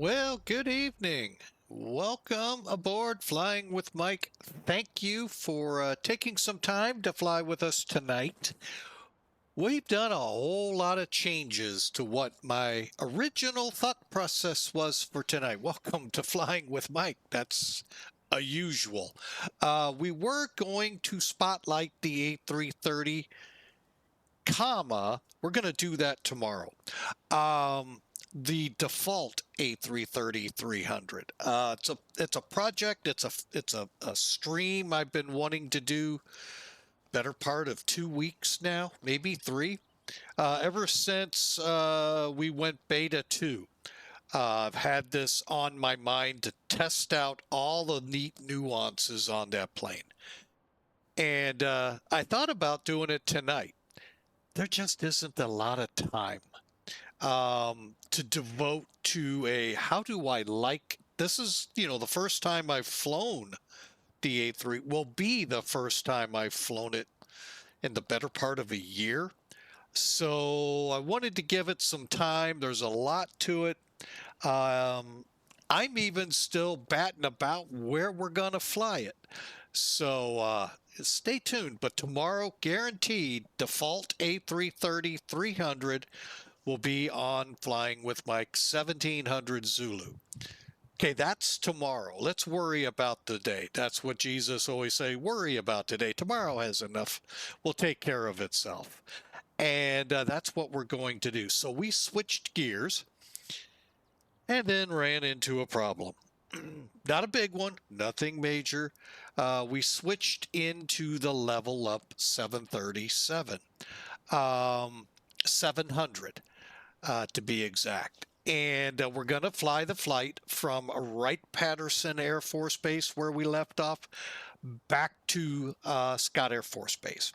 Well, good evening. Welcome aboard Flying with Mike. Thank you for taking some time to fly with us tonight. We've done a whole lot of changes to what my original thought process was for tonight. Welcome to Flying with Mike. That's a usual. We were going to spotlight the A330, we're going to do that tomorrow. The default A330-300. It's a project. It's a stream I've been wanting to do better part of 2 weeks now, maybe three. Ever since we went beta 2. I've had this on my mind to test out all the neat nuances on that plane. And I thought about doing it tonight. There just isn't a lot of time to devote to how do I like this is the first time I've flown the A3 will be the first time I've flown it in the better part of a year. So I wanted to give it some time. There's a lot to it. I'm even still batting about where we're going to fly it. So stay tuned. But tomorrow, guaranteed, default A330-300 will be on Flying with Mike 1700 Zulu. Okay, that's tomorrow. Let's worry about the day. That's what Jesus always say, worry about today. Tomorrow has enough. Will take care of itself. And that's what we're going to do. So we switched gears and then ran into a problem. Not a big one, nothing major. We switched into the LevelUP 737, 700 to be exact. And we're going to fly the flight from Wright-Patterson Air Force Base, where we left off, back to Scott Air Force Base.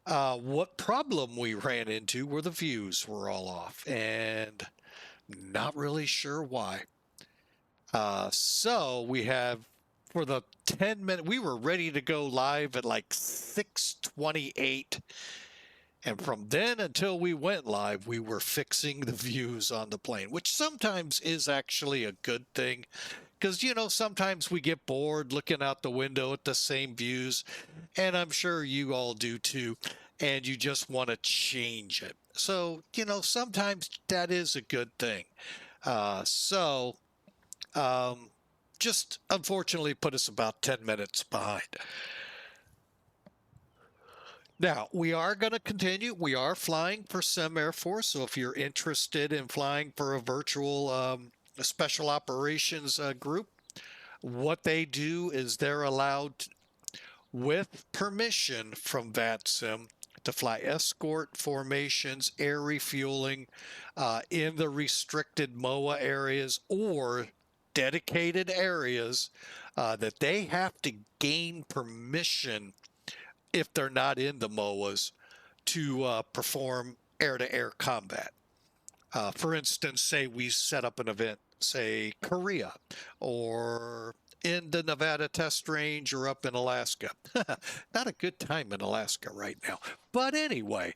What problem we ran into were the views were all off, and not really sure why. So we have, for the 10-minute, we were ready to go live at like 6:28. And from then until we went live, we were fixing the views on the plane, which sometimes is actually a good thing. Because, sometimes we get bored looking out the window at the same views. And I'm sure you all do too. And you just want to change it. So, sometimes that is a good thing. Just unfortunately put us about 10 minutes behind. Now, we are going to continue. We are flying for Sim Air Force. So if you're interested in flying for a virtual special operations group, what they do is they're allowed, with permission from VATSIM, to fly escort formations, air refueling in the restricted MOA areas or dedicated areas that they have to gain permission if they're not in the MOAs to perform air-to-air combat. For instance, say we set up an event, say Korea, or in the Nevada test range or up in Alaska. Not a good time in Alaska right now. But anyway,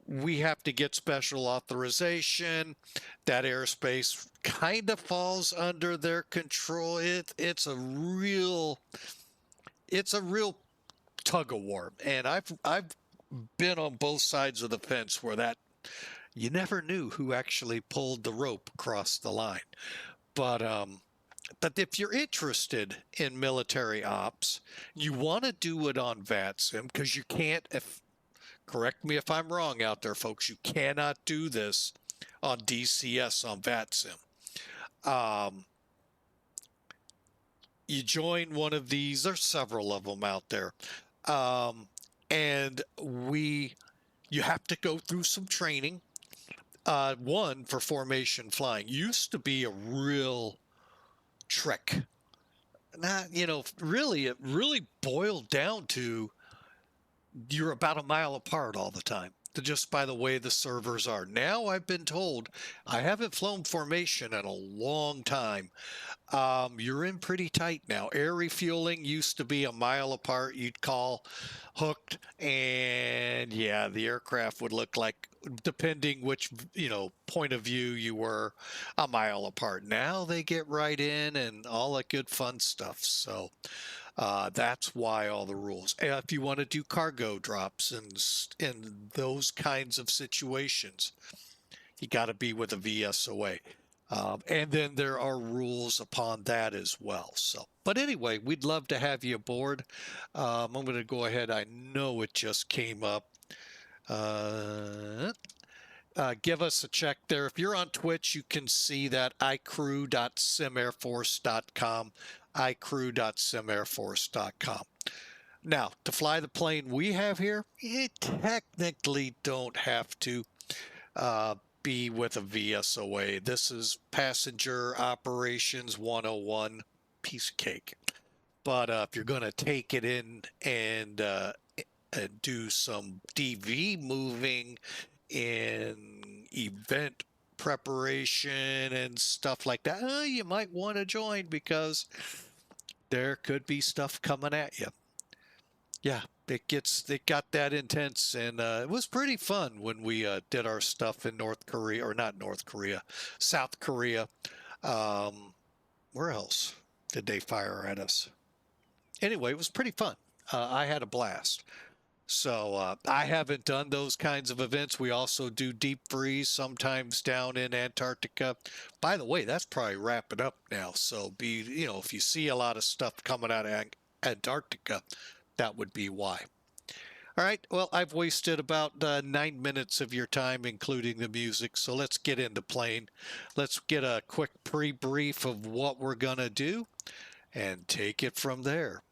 we have to get special authorization. That airspace kind of falls under their control. It's a real tug of war, and I've been on both sides of the fence where that you never knew who actually pulled the rope across the line. But if you're interested in military ops, you want to do it on VATSIM, because you can't, correct me if I'm wrong out there, folks, you cannot do this on DCS on VATSIM. You join one of these, there's several of them out there. And you have to go through some training. One, for formation flying used to be a real trick. Not, really, it really boiled down to you're about a mile apart all the time. just by the way the servers are. Now I've been told, I haven't flown formation in a long time. You're in pretty tight now. Air refueling used to be a mile apart. You'd call hooked, and yeah, the aircraft would look like, depending which, point of view you were, a mile apart. Now they get right in and all that good fun stuff. So that's why all the rules. If you want to do cargo drops and in those kinds of situations, you got to be with a VSOA. And then there are rules upon that as well. So, but anyway, we'd love to have you aboard. I'm going to go ahead. I know it just came up. Give us a check there. If you're on Twitch, you can see that icrew.simairforce.com, icrew.simairforce.com. Now, to fly the plane we have here, you technically don't have to be with a VSOA. This is Passenger Operations 101, piece of cake. But if you're going to take it in and do some DV moving in event preparation and stuff like that, you might want to join, because there could be stuff coming at you. Yeah, it got that intense, and it was pretty fun when we did our stuff in North Korea, or not North Korea, South Korea. Where else did they fire at us? Anyway, it was pretty fun. I had a blast. So I haven't done those kinds of events. We also do deep freeze sometimes down in Antarctica. By the way, that's probably wrapping up now. So if you see a lot of stuff coming out of Antarctica, that would be why. All right, well, I've wasted about 9 minutes of your time, including the music, so let's get into plane. Let's get a quick pre-brief of what we're going to do and take it from there.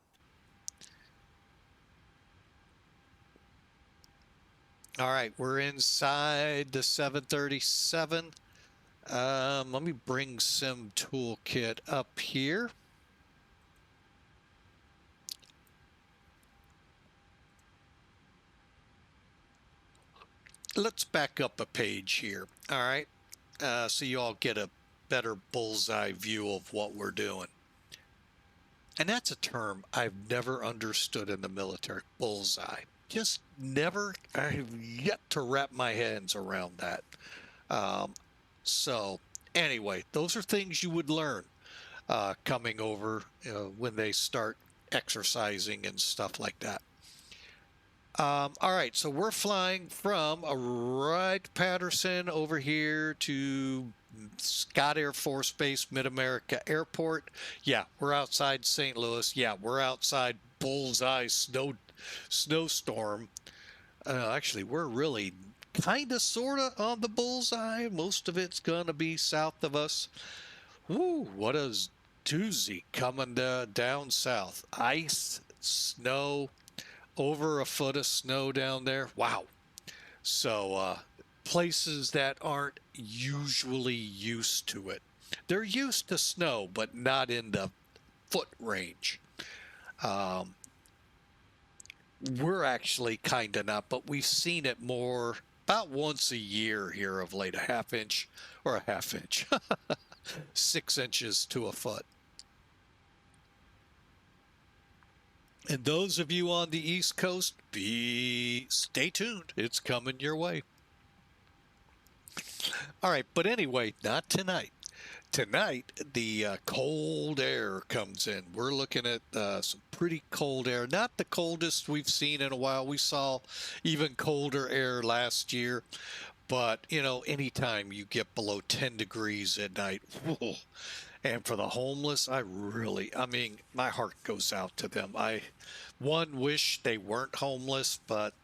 All right, we're inside the 737. Let me bring Sim Toolkit up here. Let's back up a page here. All right, so you all get a better bullseye view of what we're doing. And that's a term I've never understood in the military, bullseye. Just never, I've yet to wrap my hands around that. So anyway, those are things you would learn coming over when they start exercising and stuff like that. All right, so we're flying from a Wright-Patterson over here to Scott Air Force Base, Mid-America Airport. Yeah, we're outside St. Louis. Yeah, we're outside bullseye snowstorm. Actually, we're really kind of sort of on the bullseye. Most of it's going to be south of us. Woo, what a doozy coming down south. Ice, snow. Over a foot of snow down there. Wow. So places that aren't usually used to it. They're used to snow, but not in the foot range. We're actually kind of not, but we've seen it more about once a year here of late, a half inch, 6 inches to a foot. And those of you on the East Coast, stay tuned. It's coming your way. All right, but anyway, not tonight. Tonight, the cold air comes in. We're looking at some pretty cold air. Not the coldest we've seen in a while. We saw even colder air last year. But, anytime you get below 10 degrees at night, whoa. And for the homeless, I mean, my heart goes out to them. One wish they weren't homeless, but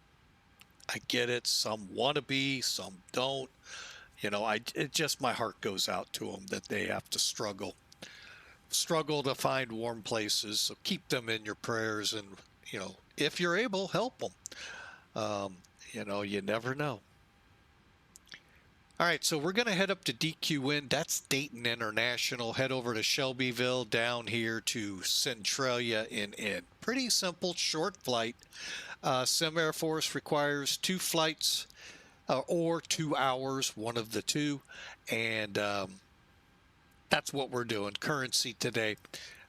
I get it. Some want to be, some don't. My heart goes out to them that they have to struggle to find warm places. So keep them in your prayers, and, if you're able, help them. You never know. All right, so we're going to head up to DQN. That's Dayton International. Head over to Shelbyville, down here to Centralia in. Pretty simple, short flight. Sim Air Force requires 2 flights or 2 hours, one of the two. And that's what we're doing, currency today.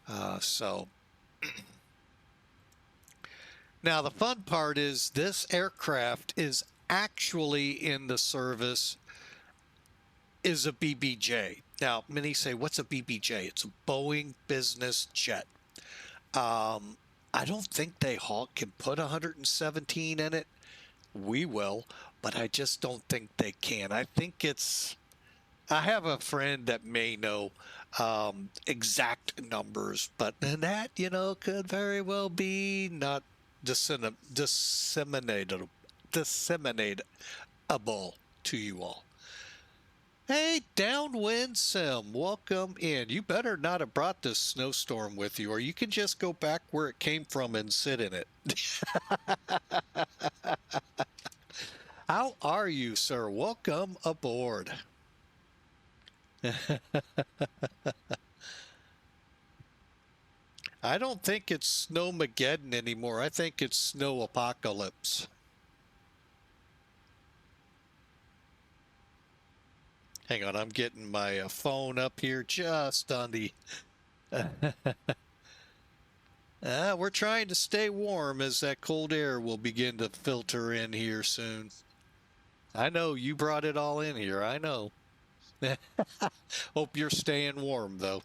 Now the fun part is this aircraft is actually in the service is a BBJ. Now, many say, what's a BBJ? It's a Boeing business jet. I don't think they can put 117 in it. We will, but I just don't think they can. I think I have a friend that may know exact numbers, but that, could very well be not disseminatable to you all. Hey, Downwind Sim, welcome in. You better not have brought this snowstorm with you, or you can just go back where it came from and sit in it. How are you, sir? Welcome aboard. I don't think it's Snowmageddon anymore. I think it's Snow Apocalypse. Hang on, I'm getting my phone up here just on the... we're trying to stay warm as that cold air will begin to filter in here soon. I know, you brought it all in here, I know. Hope you're staying warm, though.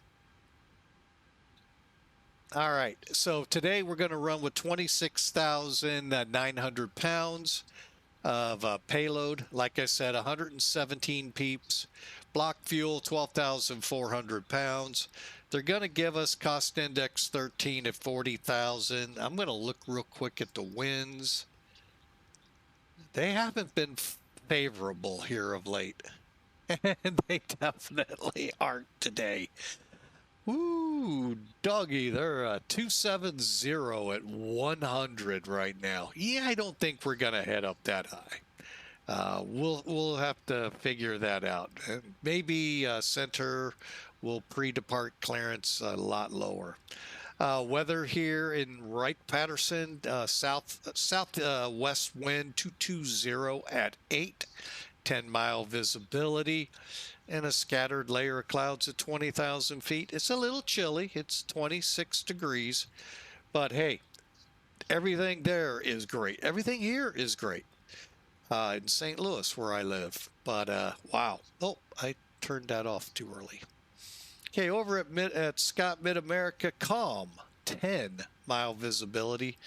All right, so today we're going to run with 26,900 pounds of payload. Like I said, 117 peeps. Block fuel, 12,400 pounds. They're going to give us cost index 13 at 40,000. I'm going to look real quick at the winds. They haven't been favorable here of late. And they definitely aren't today. Ooh, doggy, they're 270 at 100 right now. Yeah, I don't think we're going to head up that high. We'll have to figure that out. Maybe center will pre-depart clearance a lot lower. Weather here in Wright-Patterson, southwest wind 220 at 8, 10-mile visibility, and a scattered layer of clouds at 20,000 feet. It's a little chilly. It's 26 degrees. But hey, everything there is great. Everything here is great. In St. Louis, where I live. But wow. Oh, I turned that off too early. Okay, over at Scott Mid-America, calm, 10-mile visibility.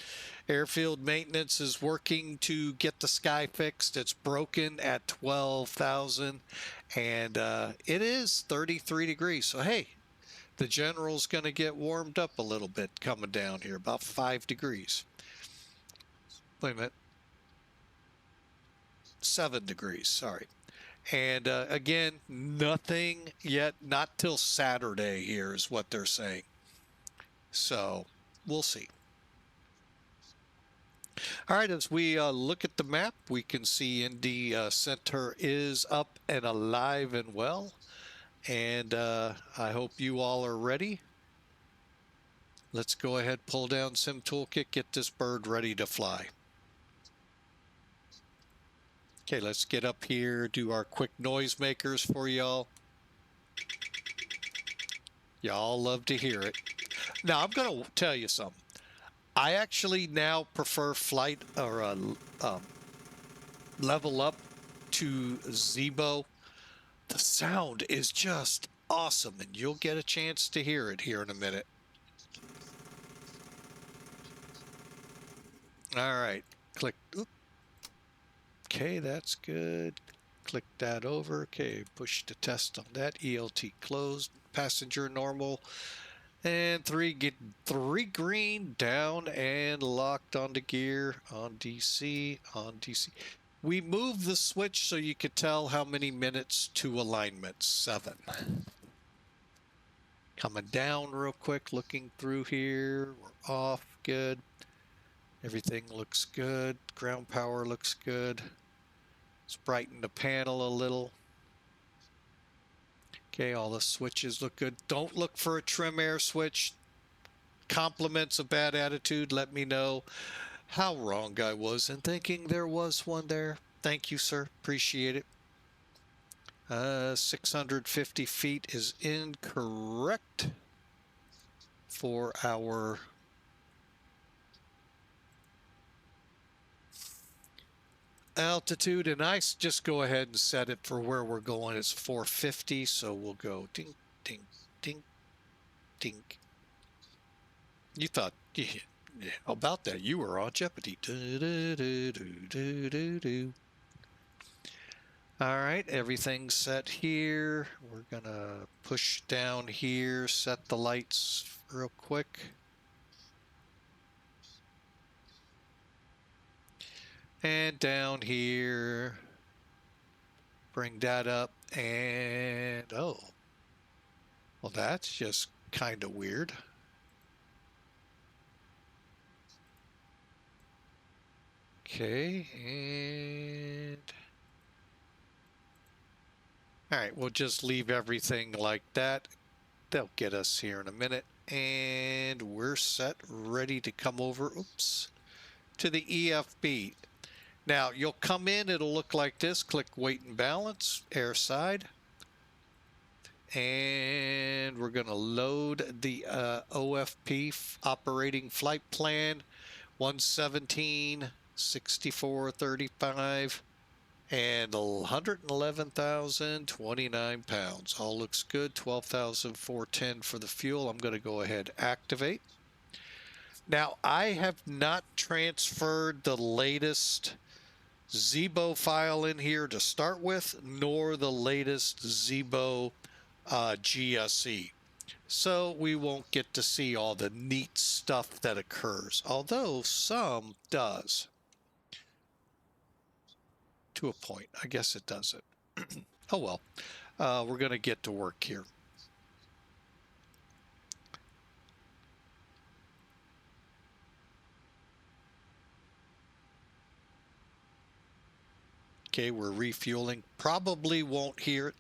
Airfield maintenance is working to get the sky fixed. It's broken at 12,000, and it is 33 degrees. So, hey, the general's going to get warmed up a little bit coming down here, about 5 degrees. Wait a minute. 7 degrees, sorry. And again, nothing yet, not till Saturday here is what they're saying. So, we'll see. All right, as we look at the map, we can see Indy Center is up and alive and well. And I hope you all are ready. Let's go ahead, pull down Sim Toolkit, get this bird ready to fly. Okay, let's get up here, do our quick noise makers for y'all. Y'all love to hear it. Now, I'm going to tell you something. I actually now prefer flight or level up to Zebo. The sound is just awesome, and you'll get a chance to hear it here in a minute. All right, click. Oop. Okay, that's good. Click that over. Okay, push the test on that. ELT closed. Passenger normal. And three green, down and locked onto gear, on DC, on DC. We moved the switch so you could tell how many minutes to alignment. 7. Coming down real quick, looking through here. We're off, good. Everything looks good. Ground power looks good. Let's brighten the panel a little. Okay, all the switches look good. Don't look for a trim air switch. Compliments a bad attitude. Let me know how wrong I was in thinking there was one there. Thank you, sir. Appreciate it. 650 feet is incorrect for our altitude, and I just go ahead and set it for where we're going. It's 450, so we'll go ding, ding, ding, ding. You thought about that. You were on Jeopardy. All right, everything's set here. We're gonna push down here, set the lights real quick. And down here, bring that up, and oh, well, that's just kind of weird. Okay, and all right, we'll just leave everything like that. They'll get us here in a minute, and we're set, ready to come over, oops, to the EFB. Now, you'll come in, it'll look like this. Click weight and balance, air side. And we're going to load the OFP operating flight plan, 117.6435, and 111,029 pounds. All looks good. 12,410 for the fuel. I'm going to go ahead and activate. Now, I have not transferred the latest Zibo file in here to start with, nor the latest Zibo GSE. So we won't get to see all the neat stuff that occurs, although some does. To a point. I guess it doesn't. Oh well. We're going to get to work here. Okay, we're refueling. Probably won't hear it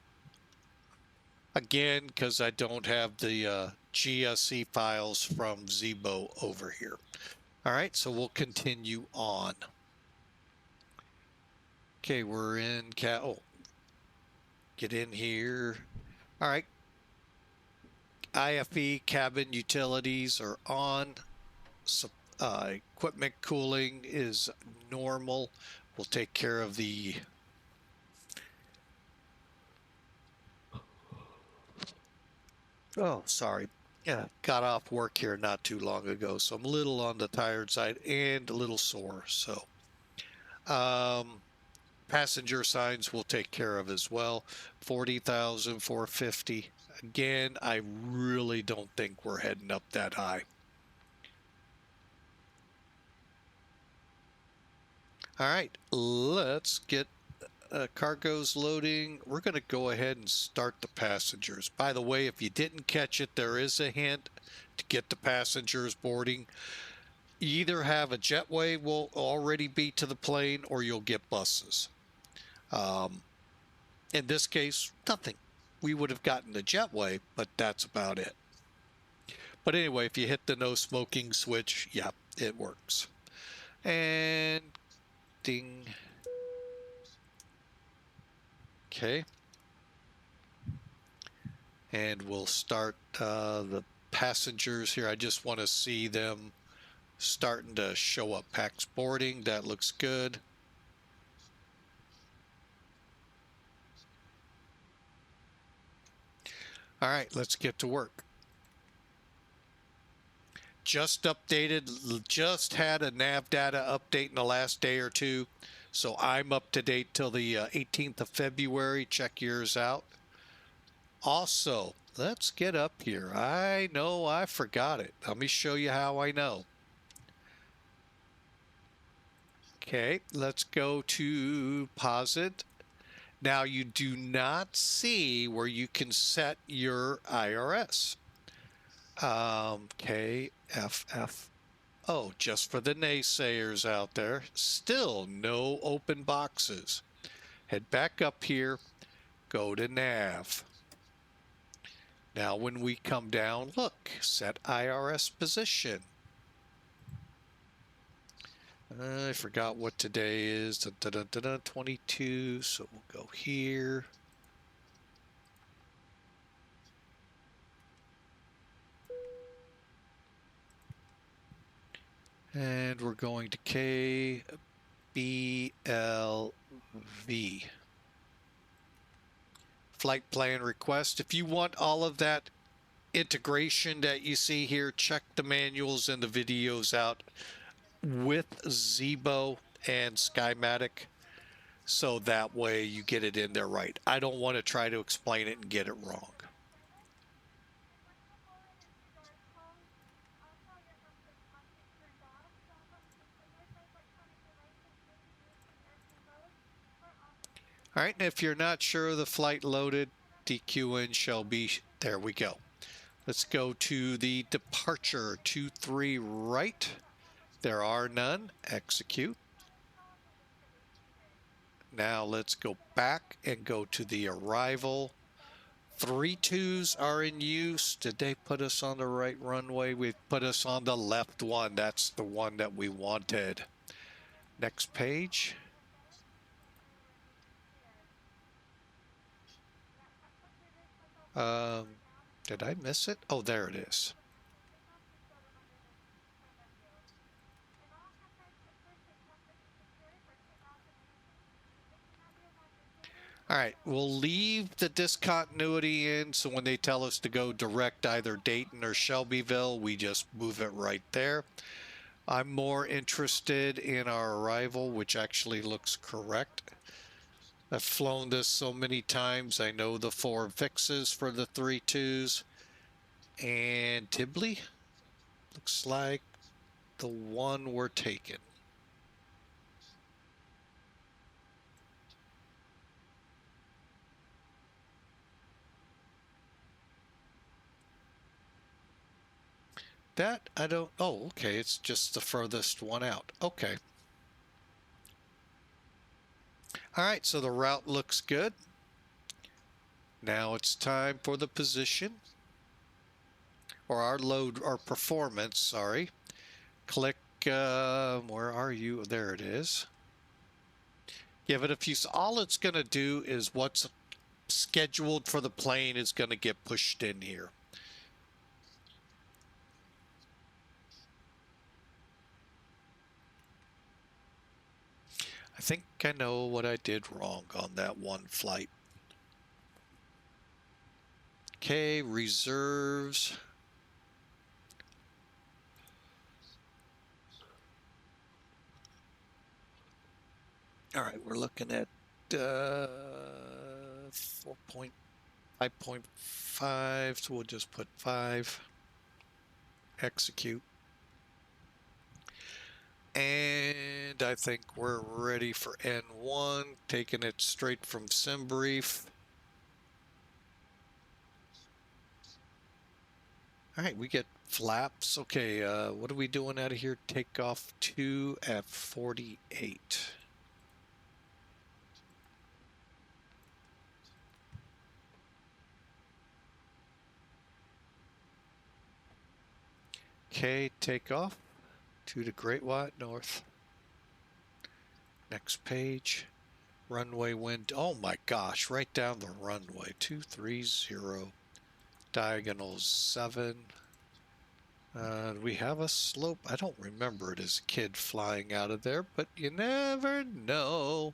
again because I don't have the GSE files from Zibo over here. All right, so we'll continue on. Okay, we're in get in here. All right. IFE cabin utilities are on. Equipment cooling is normal. We'll take care of the sorry. Yeah, got off work here not too long ago, so I'm a little on the tired side and a little sore. So passenger signs we'll take care of as well. 40,450. Again, I really don't think we're heading up that high. All right, let's get cargo's loading. We're going to go ahead and start the passengers. By the way, if you didn't catch it, there is a hint to get the passengers boarding. You either have a jetway will already be to the plane, or you'll get buses. In this case, nothing. We would have gotten the jetway, but that's about it. But anyway, if you hit the no smoking switch, yeah, it works. And ding. Okay. And we'll start the passengers here. I just want to see them starting to show up. Pax boarding, that looks good. All right, let's get to work. Just updated, just had a nav data update in the last day or two. So I'm up to date till the 18th of February. Check yours out. Also, let's get up here. I know I forgot it. Let me show you how I know. Okay, let's go to Posit. Now you do not see where you can set your IRS. KFFO, just for the naysayers out there. Still no open boxes. Head back up here, go to Nav. Now when we come down, look, set IRS position. I forgot what today is, 22, so we'll go here. And we're going to KBLV. Flight plan request. If you want all of that integration that you see here, check the manuals and the videos out with Zebo and Skymatic, so that way you get it in there right. I don't want to try to explain it and get it wrong. All right, and if you're not sure the flight loaded, DQN shall be, there we go. Let's go to the departure 23 right. There are none. Execute. Now let's go back and go to the arrival. 32s are in use. Did they put us on the right runway? We put us on the left one. That's the one that we wanted. Next page. Did I miss it? Oh, there it is. All right, we'll leave the discontinuity in, so when they tell us to go direct either Dayton or Shelbyville, we just move it right there. I'm more interested in our arrival, which actually looks correct. I've flown this so many times. I know the 4 fixes for the 32s. And Tibley looks like the one we're taking. That I don't, oh, okay, it's just the furthest one out. Okay. All right, so the route looks good. Now it's time for the position, or our load, our performance, sorry. Click, where are you? There it is. Give it a few, all it's gonna do is what's scheduled for the plane is gonna get pushed in here. I think I know what I did wrong on that one flight. Okay, reserves. All right, we're looking at 5.5, so we'll just put 5. Execute. And I think we're ready for N1, taking it straight from SimBrief. All right, we get flaps. Okay, what are we doing out of here? Takeoff 2 at 48. Okay, takeoff to the Great White North. Next page. Runway wind. Oh my gosh, right down the runway. 230. Diagonal 7. We have a slope. I don't remember it as a kid flying out of there, but you never know.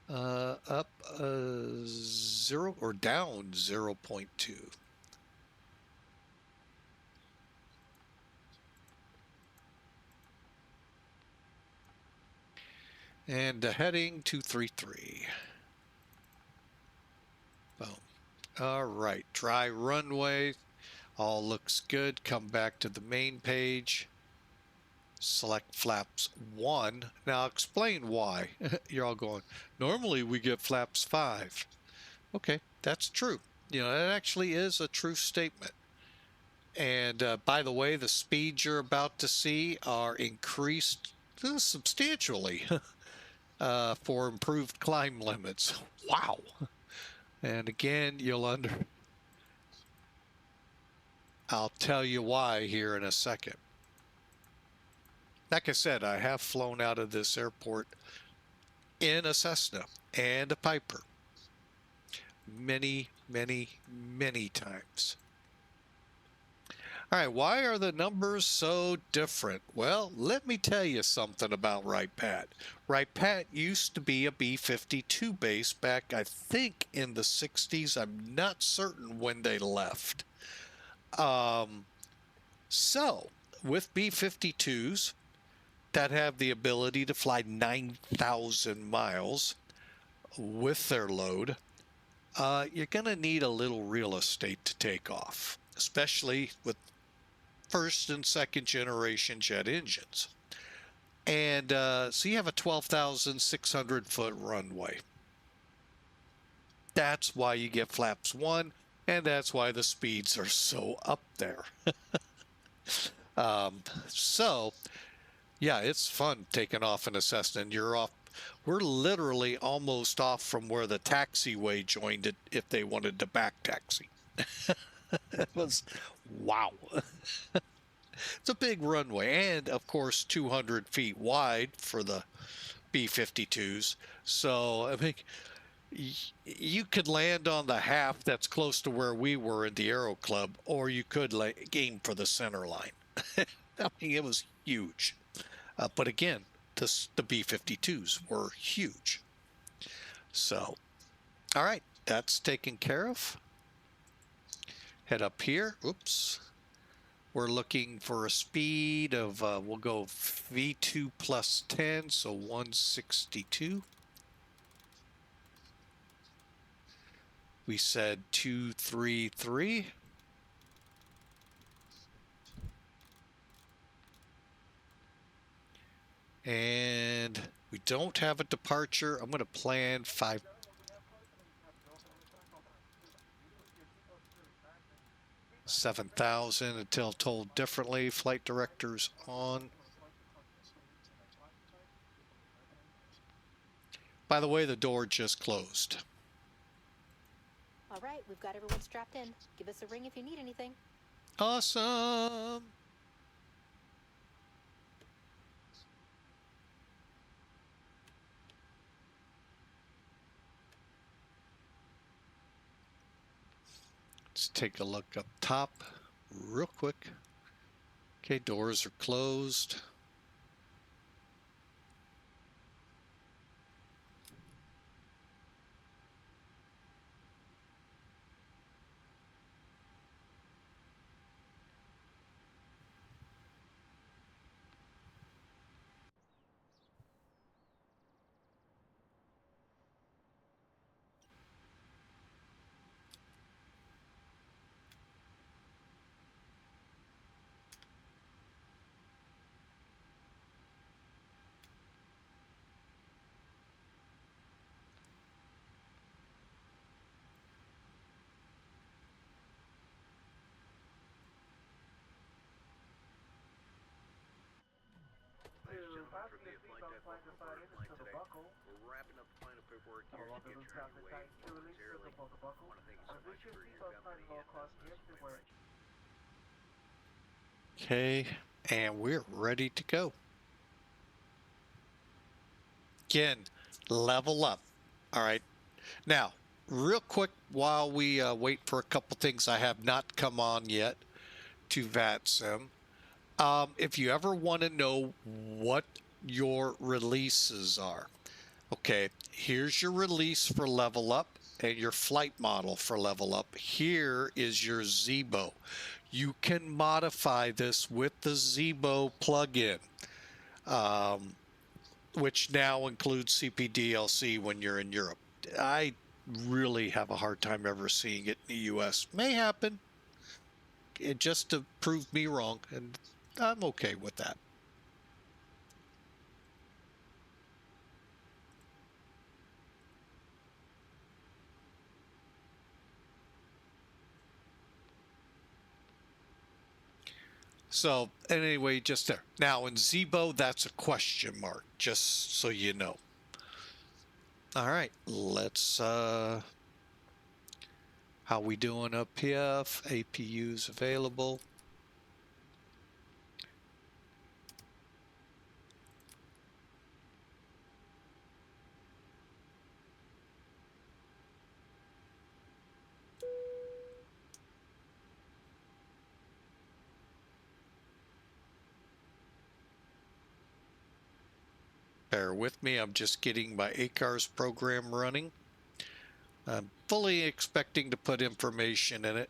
Up 0 or down 0.2. And the heading 233. Boom. All right, dry runway. All looks good. Come back to the main page. Select flaps 1. Now explain why. You're all going, normally we get flaps 5. Okay, that's true. You know, that actually is a true statement. And by the way, the speeds you're about to see are increased substantially for improved climb limits. Wow. And again, you'll I'll tell you why here in a second. Like I said, I have flown out of this airport in a Cessna and a Piper many, many, many times. All right, why are the numbers so different? Well, let me tell you something about Wright-Patt. Wright-Patt used to be a B-52 base back, I think, in the 60s. I'm not certain when they left. So, with B-52s that have the ability to fly 9,000 miles with their load, you're going to need a little real estate to take off, especially with first and second generation jet engines. And so you have a 12,600 foot runway. That's why you get flaps 1, and that's why the speeds are so up there. So yeah, it's fun taking off in a Cessna, and you're off. We're literally almost off from where the taxiway joined it if they wanted to back taxi. It was, wow. It's a big runway, and of course 200 feet wide for the B-52s. So I mean, you could land on the half that's close to where we were in the Aero Club, or you could aim for the center line. I mean, it was huge. But again, the B-52s were huge. So, all right, that's taken care of. Head up here. Oops. We're looking for a speed of, we'll go V2 plus 10, so 162. We said 233. And we don't have a departure. I'm going to plan 7,000 until told differently. Flight directors on. By the way, the door just closed. All right, we've got everyone strapped in. Give us a ring if you need anything. Awesome. Let's take a look up top real quick. Okay, doors are closed. We're wrapping up the final paperwork here to get you on your way momentarily. I want to thank you so much for your company and Okay, and we're ready to go. Again, level up. All right. Now, real quick, while we wait for a couple things I have not come on yet to VATSIM, if you ever want to know what your releases are, okay, here's your release for LevelUP and your flight model for LevelUP. Here is your Zibo. You can modify this with the Zibo plugin, which now includes CPDLC when you're in Europe. I really have a hard time ever seeing it in the US. May happen, just to prove me wrong, and I'm okay with that. So anyway, just there. Now in Zibo, that's a question mark, just so you know. All right, let's, all How we doing up here? APUs available. Bear with me, I'm just getting my ACARS program running. I'm fully expecting to put information in it.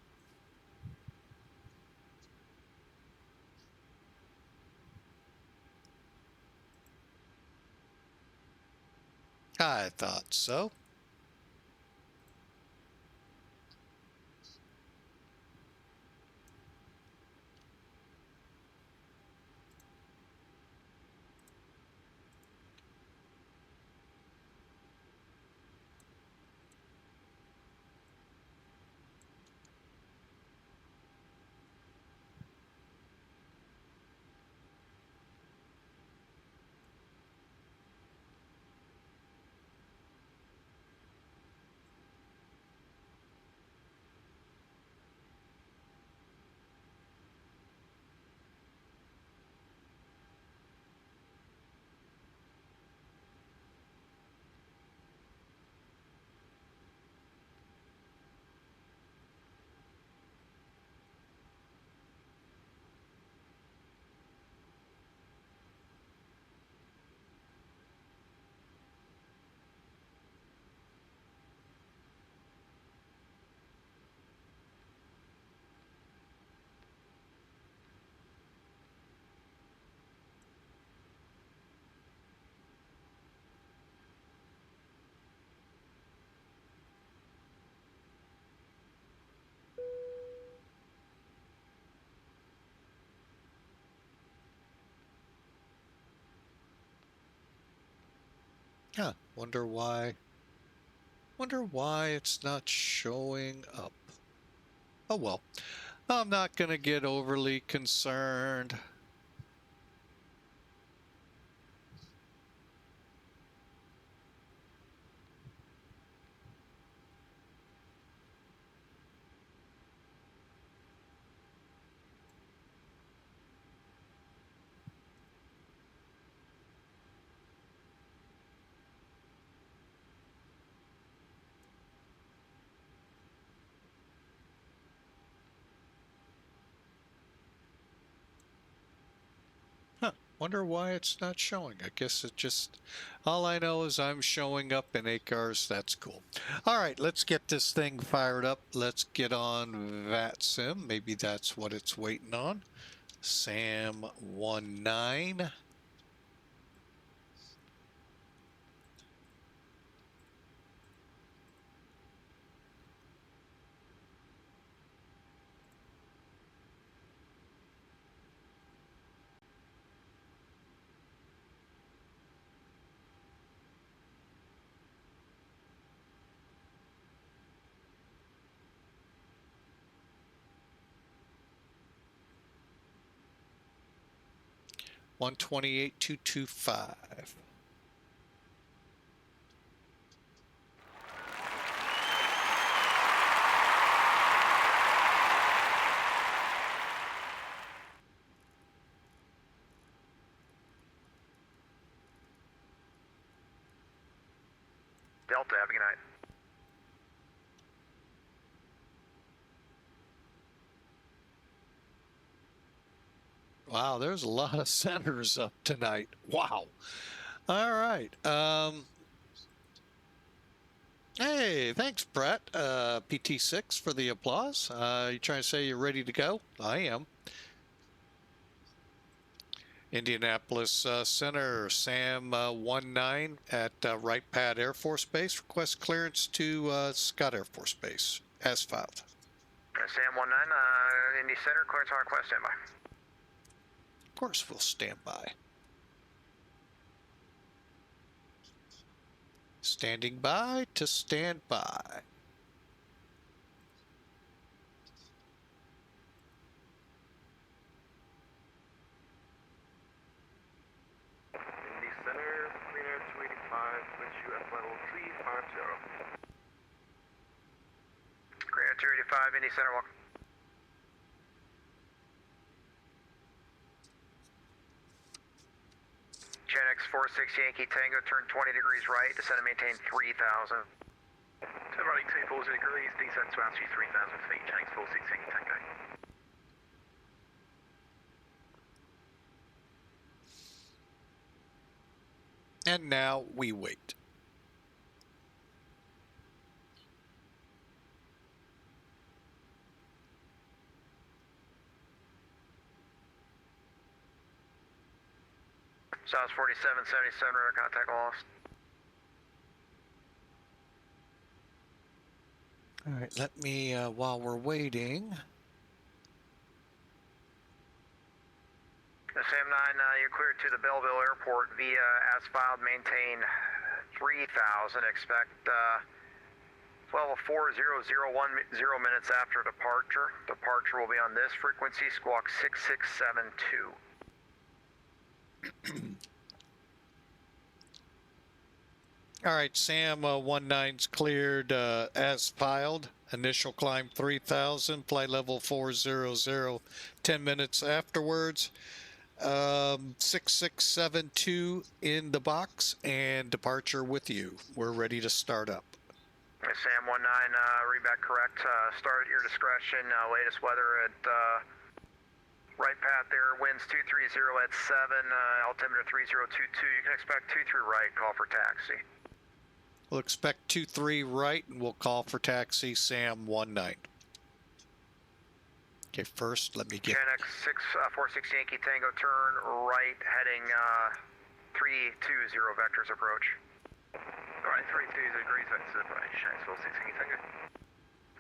I thought so. Yeah, wonder why it's not showing up. Oh well, I'm not going to get overly concerned. Huh, wonder why it's not showing. I guess it just, all I know is I'm showing up in ACARS. That's cool. All right, let's get this thing fired up. Let's get on VATSIM. Maybe that's what it's waiting on. SAM19. $128,225. Delta, have a good night. Wow, there's a lot of centers up tonight. Wow. All right. Hey, thanks, Brett. PT6 for the applause. You trying to say you're ready to go? I am. Indianapolis Center, Sam 19 at Wright-Patt Air Force Base. Request clearance to Scott Air Force Base, as filed. Sam 19, Indy Center, clearance on request, standby. Of course, we'll stand by. Standing by to stand by. Indy Center, clean air 285, wind UF level 350. Clear air 5, Indy Center, welcome. Gen X 46 Yankee Tango, turn 20 degrees right, descend and maintain 3,000. Turn right 240 degrees, descend to altitude 3,000 feet, Gen X 46 Yankee Tango. And now we wait. South 4777, radar contact lost. All right, let me, while we're waiting. Sam 9, you're cleared to the Belleville Airport via as filed, maintain 3,000. Expect 12:04:001 minutes after departure. Departure will be on this frequency, squawk 6672. All right, Sam 19's cleared as filed. Initial climb 3,000, flight level 400, 10 minutes afterwards. 6672 in the box and departure with you. We're ready to start up. Sam 19, read back correct. Start at your discretion. Latest weather at Wright-Patt there, winds 230 at 7, altimeter 3022. You can expect 23 right, call for taxi. We'll expect 23 right and we'll call for taxi Sam 19. Okay, first let me get... Gen X 46 Yankee Tango, turn right, heading 320 vectors approach. Alright, 320 degrees vectors approach, Gen X 46 Yankee Tango.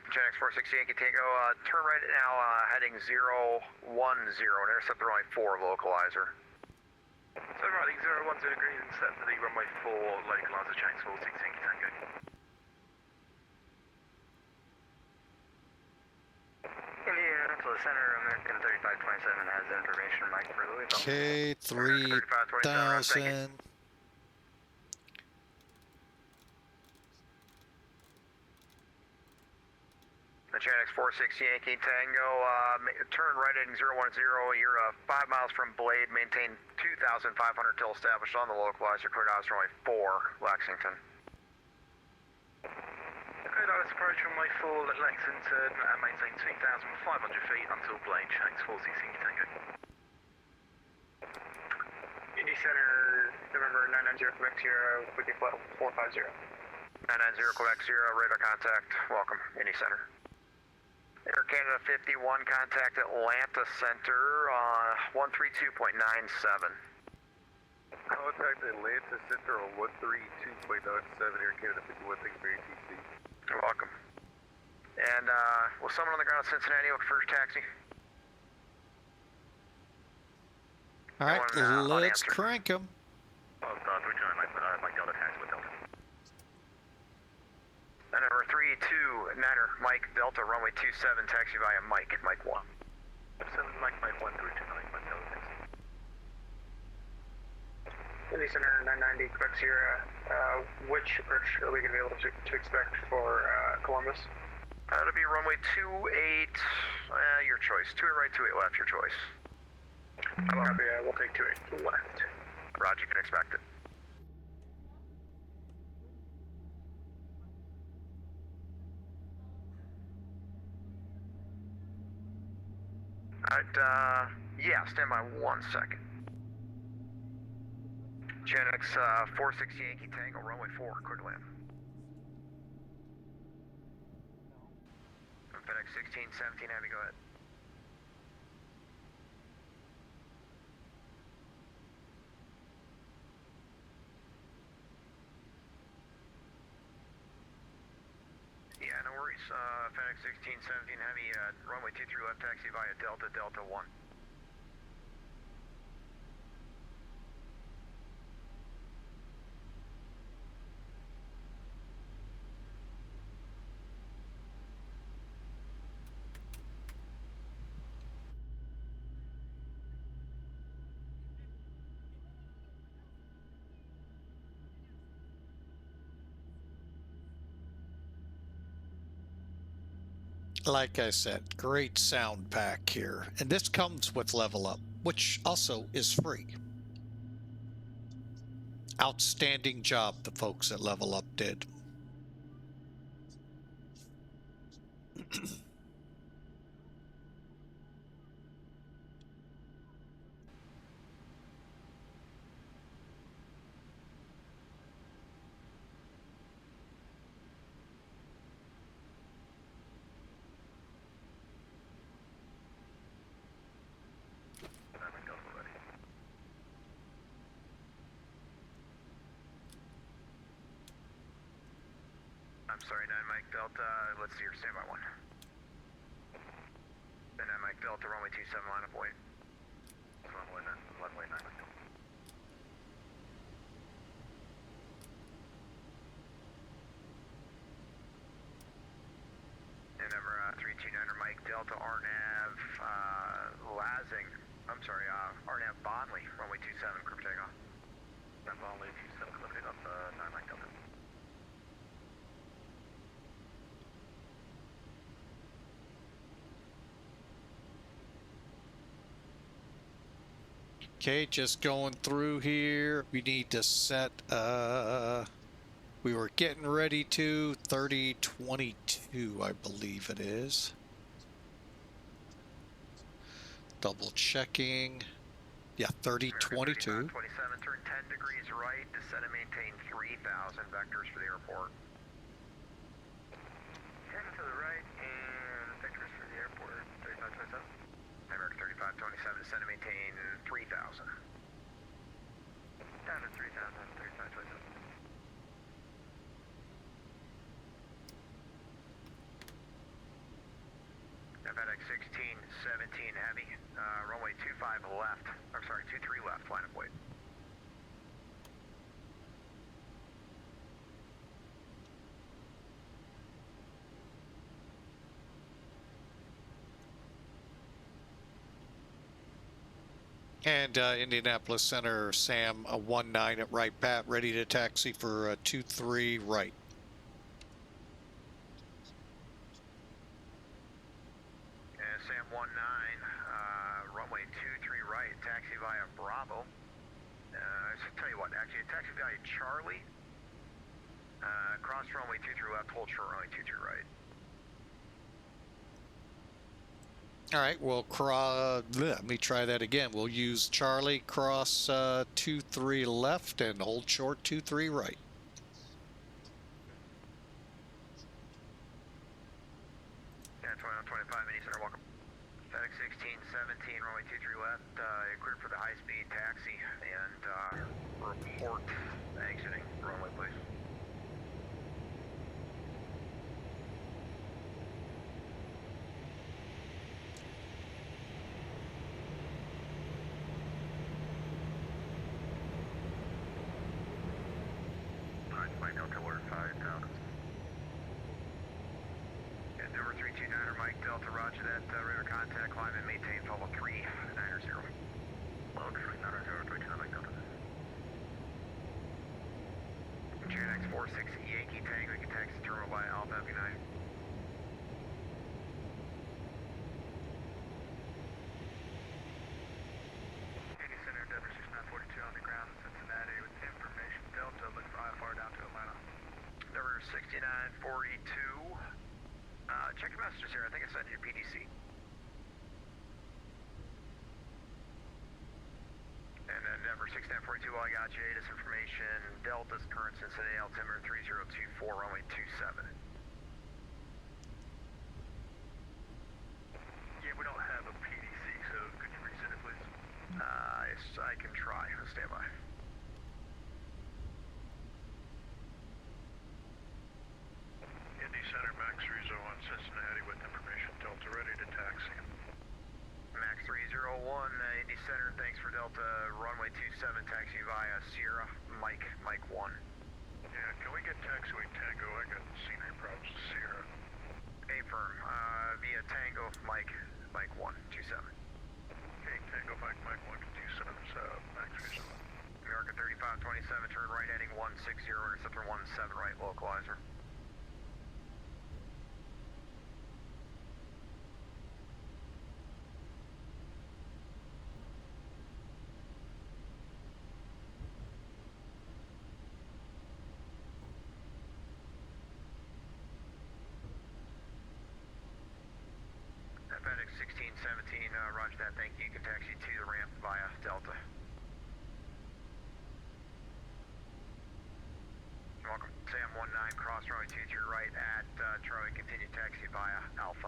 Gen X 46 Yankee Tango, turn right now, heading 010, intercept runway 4 localizer. So riding 010 degrees, intercept the runway 4 localizer, Gen X 46 Yankee Tango. Indiana to the center, American 3527 has information, Mike for Louisville. Okay, 3,000. Gen X 46 Yankee Tango, turn right heading 010, you're 5 miles from Blade, maintain 2,500 till established on the localizer, cleared out runway 4, Lexington. Cleared out approach runway 4 at Lexington, and maintain 2,500 feet until Blade, Gen X 46 Yankee Tango. Indy Center, November 990 Quebec Sierra, with your flight 450. 990 Quebec Sierra, radar contact, welcome, Indy Center. Air Canada 51, contact Atlanta Center, 132.97. Contact Atlanta Center on 132.97, Air Canada 51, thank you for ATC. You're welcome. And, will someone on the ground in Cincinnati look for taxi? All right, Anyone, let's unanswered? crank them. Oh, 329, Mike Delta taxi with Delta. And number 329er, Mike Delta, runway 27, taxi via Mike 1. 7, Mike 1, 329, Mike Delta taxi. Indy Center 990, Quebec Sierra, which approach are we going to be able to expect for Columbus? It'll be runway 28, your choice. 28 right, 28 left, your choice. Copy, we'll take 28 left. Roger, you can expect it. Alright, yeah, stand by 1 second. Gen X 46 Yankee Tango, runway 4, clear to land. FedEx 1617, Abby, go ahead. Yeah, no worries. FedEx 1617 Heavy, runway 23 left taxi via Delta 1. Like I said, great sound pack here. And this comes with LevelUp, which also is free. Outstanding job the folks at LevelUp did. I'm sorry, 9 Mike Delta, let's see your standby 1. And 9 Mike Delta, runway 27, line up wait. Runway 9 Mike Delta. And number 329er Mike Delta, RNAV, Lazing, I'm sorry, RNAV Bonley, runway 27, group takeoff. RNAV Bonley, 27, group takeoff, 9 Mike Delta. Okay, just going through here. We need to set, we were getting ready to 3022, I believe it is. Double checking. Yeah, 3022. 27, turn 10 degrees right, descend and maintain 3000 vectors for the airport. 10 to the right and vectors for the airport, 3527. American 3527, descend and maintain 3000. Down to 3000, 3527. FedEx 1617 heavy, runway 25 left, I'm sorry, 23 left, line up wait. And Indianapolis Center, Sam, 19 at Wright-Patt, ready to taxi for 23 right. Sam 19, runway 23 right, taxi via Bravo. So tell you what, actually, taxi via Charlie. Cross runway 23 left, hold short runway 23 right. All right, we'll let me try that again. We'll use Charlie, cross 23 left and hold short 23 right. Yeah, 2125, Mini Center, welcome. FedEx 1617, runway 23 left, cleared for the high-speed taxi, and report exiting runway, please. Alright, flight Delta, order 5000. And number 329er Mike Delta, roger that, radar contact, climb and maintain level 390. Level 390, 329 Mike Delta. GNX 46 Yankee Tango, you can taxi terminal by Alpha FB 9. Center, Denver 6942 on the ground in Cincinnati with information Delta, looking for IFR down to Atlanta. Number 6942. Check your messages here. I think I sent you PDC. And then number 6942, I got you. This information. Delta's current Cincinnati altimeter 3024, runway 27. Yeah, we don't have a PDC, so could you resend it, please? Yes, I can try. Stand by. Indy Center, Max 301, Cincinnati with information. Delta ready to taxi. Max 301, Indy Center, thanks for Delta. Runway 27, taxi via Sierra, Mike 1. Yeah, can we get taxiway Tango? I got scenery problems with Sierra. A-firm, via Tango, Mike 1, 27. Okay, Tango, Mike 1, 27, Max 301. American 3527, turn right heading 160, interceptor 17 right, localizer. FedEx 1617, roger that, thank you. You can taxi to the ramp via Delta. You're welcome. Sam 19, cross runway 23 right at Charlie, continue taxi via Alpha.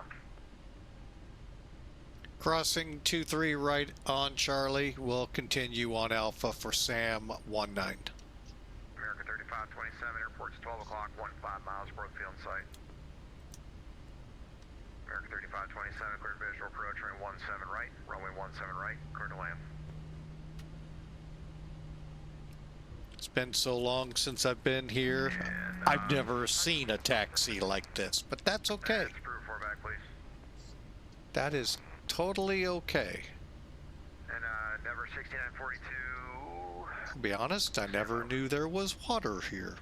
Crossing 23 right on Charlie. We'll continue on Alpha for Sam 19. America 3527, airport's 12 o'clock, 15 miles, Brookfield in sight. America 3527, cleared visual approach, runway 17 right, runway 17 right, cleared to land. It's been so long since I've been here. And, I've never seen a taxi like this, but that's okay. That's approved for back, please. That is totally okay. And number 6942. To be honest, I never knew there was water here.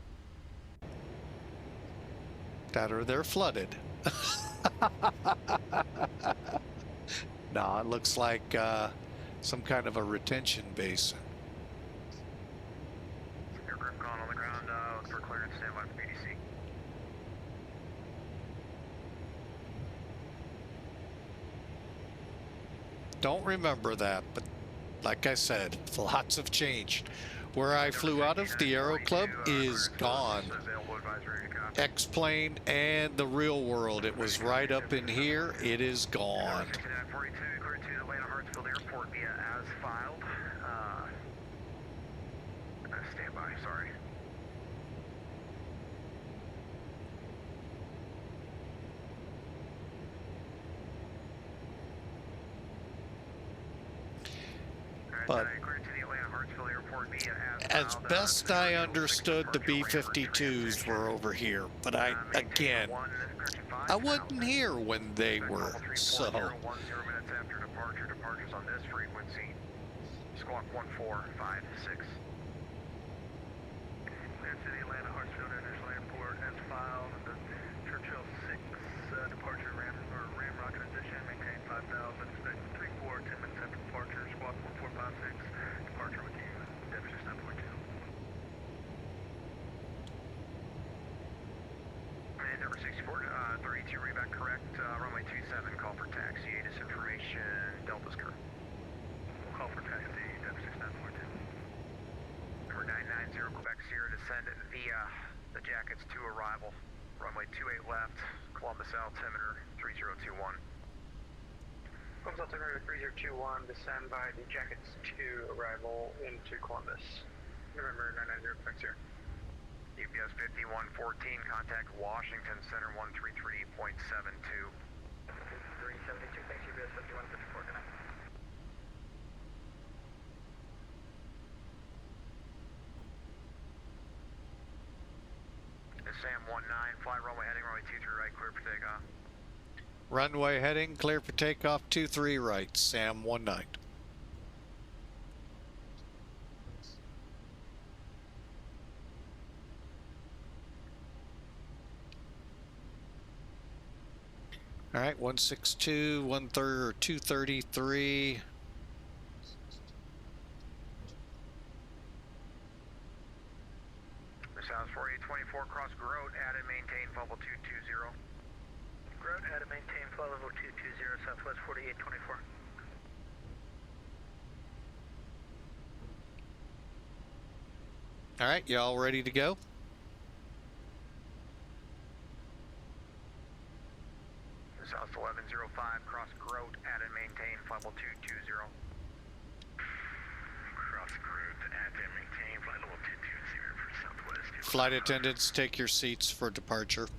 That or they're flooded. Nah, it looks like some kind of a retention basin. Aircraft gone on the ground, look for clearance, stand by for BDC. Don't remember that, but like I said, lots have changed. Where I flew out of, the Aero Club is gone. X-Plane and the real world, it was right up in here. It is gone. 6942, clear to Atlanta Hartsfield Airport via as filed. Stand by, sorry. But as best I understood, the B-52s were over here. But I wasn't here when they were, so. 10 minutes after departure, departures on this frequency. Squawk 1456. Clear to the Atlanta Hartsfield International Airport as filed. The Churchill 6 departure ram rocket position. Maintain 5000. Expect 34, 10 minutes after departure. Squawk 1456. Departure with you. Deficit 9.2. And number 64, 32 reback correct. Runway 27. Call for taxi. ATC information. Delta's correct. We'll call for taxi. Deficit 9.2. Number 990 Quebec Sierra descend via the Jackets to arrival. Runway 28 left, Columbus altimeter 3021. Columbus altimeter 3021, descend by the Jackets to arrival into Columbus. November 990 Quebec Sierra. UPS 5114, contact Washington Center 133.72. 372, thanks UPS 5154, good night. Sam 19, fly runway heading, runway 23 right, clear for takeoff. Runway heading, clear for takeoff, 23 right, Sam 19. All right, 162, 233. South 4824, cross Grote, add and maintain level 220. Grote, add and maintain flight level 220, Southwest 4824. All right, y'all ready to go? South 1105, cross Grote, add and maintain level 220. Cross Grote, add and maintain flight level 220 for Southwest. Flight attendants, take your seats for departure.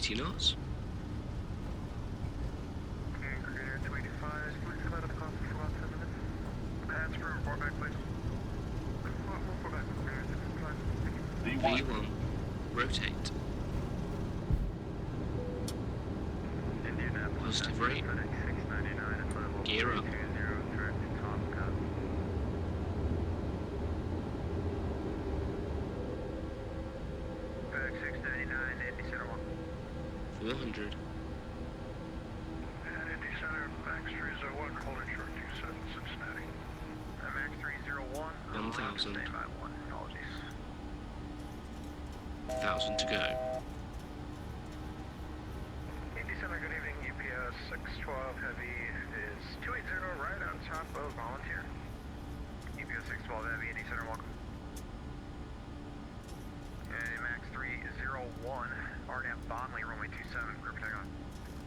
80 knots. Okay, Air 285, please come out of the cost for about 10 minutes. That's for report back, please. Report back. V1, rotate. Indianapolis. Positive rate. 699. Gear up. 20, direct to Tom Scott. Back 699, Indy Center 1. 400. And Indy Center, Max 301, holding short 27, Cincinnati. Max 301. 1,000. Standby 1, apologies. 1,000 to go. Indy Center, good evening. UPS 612 Heavy is 280 right on top of Volunteer. UPS 612 Heavy, Indy Center, welcome. And Max 301, RNAV Bonley, runway 27, clear for takeoff.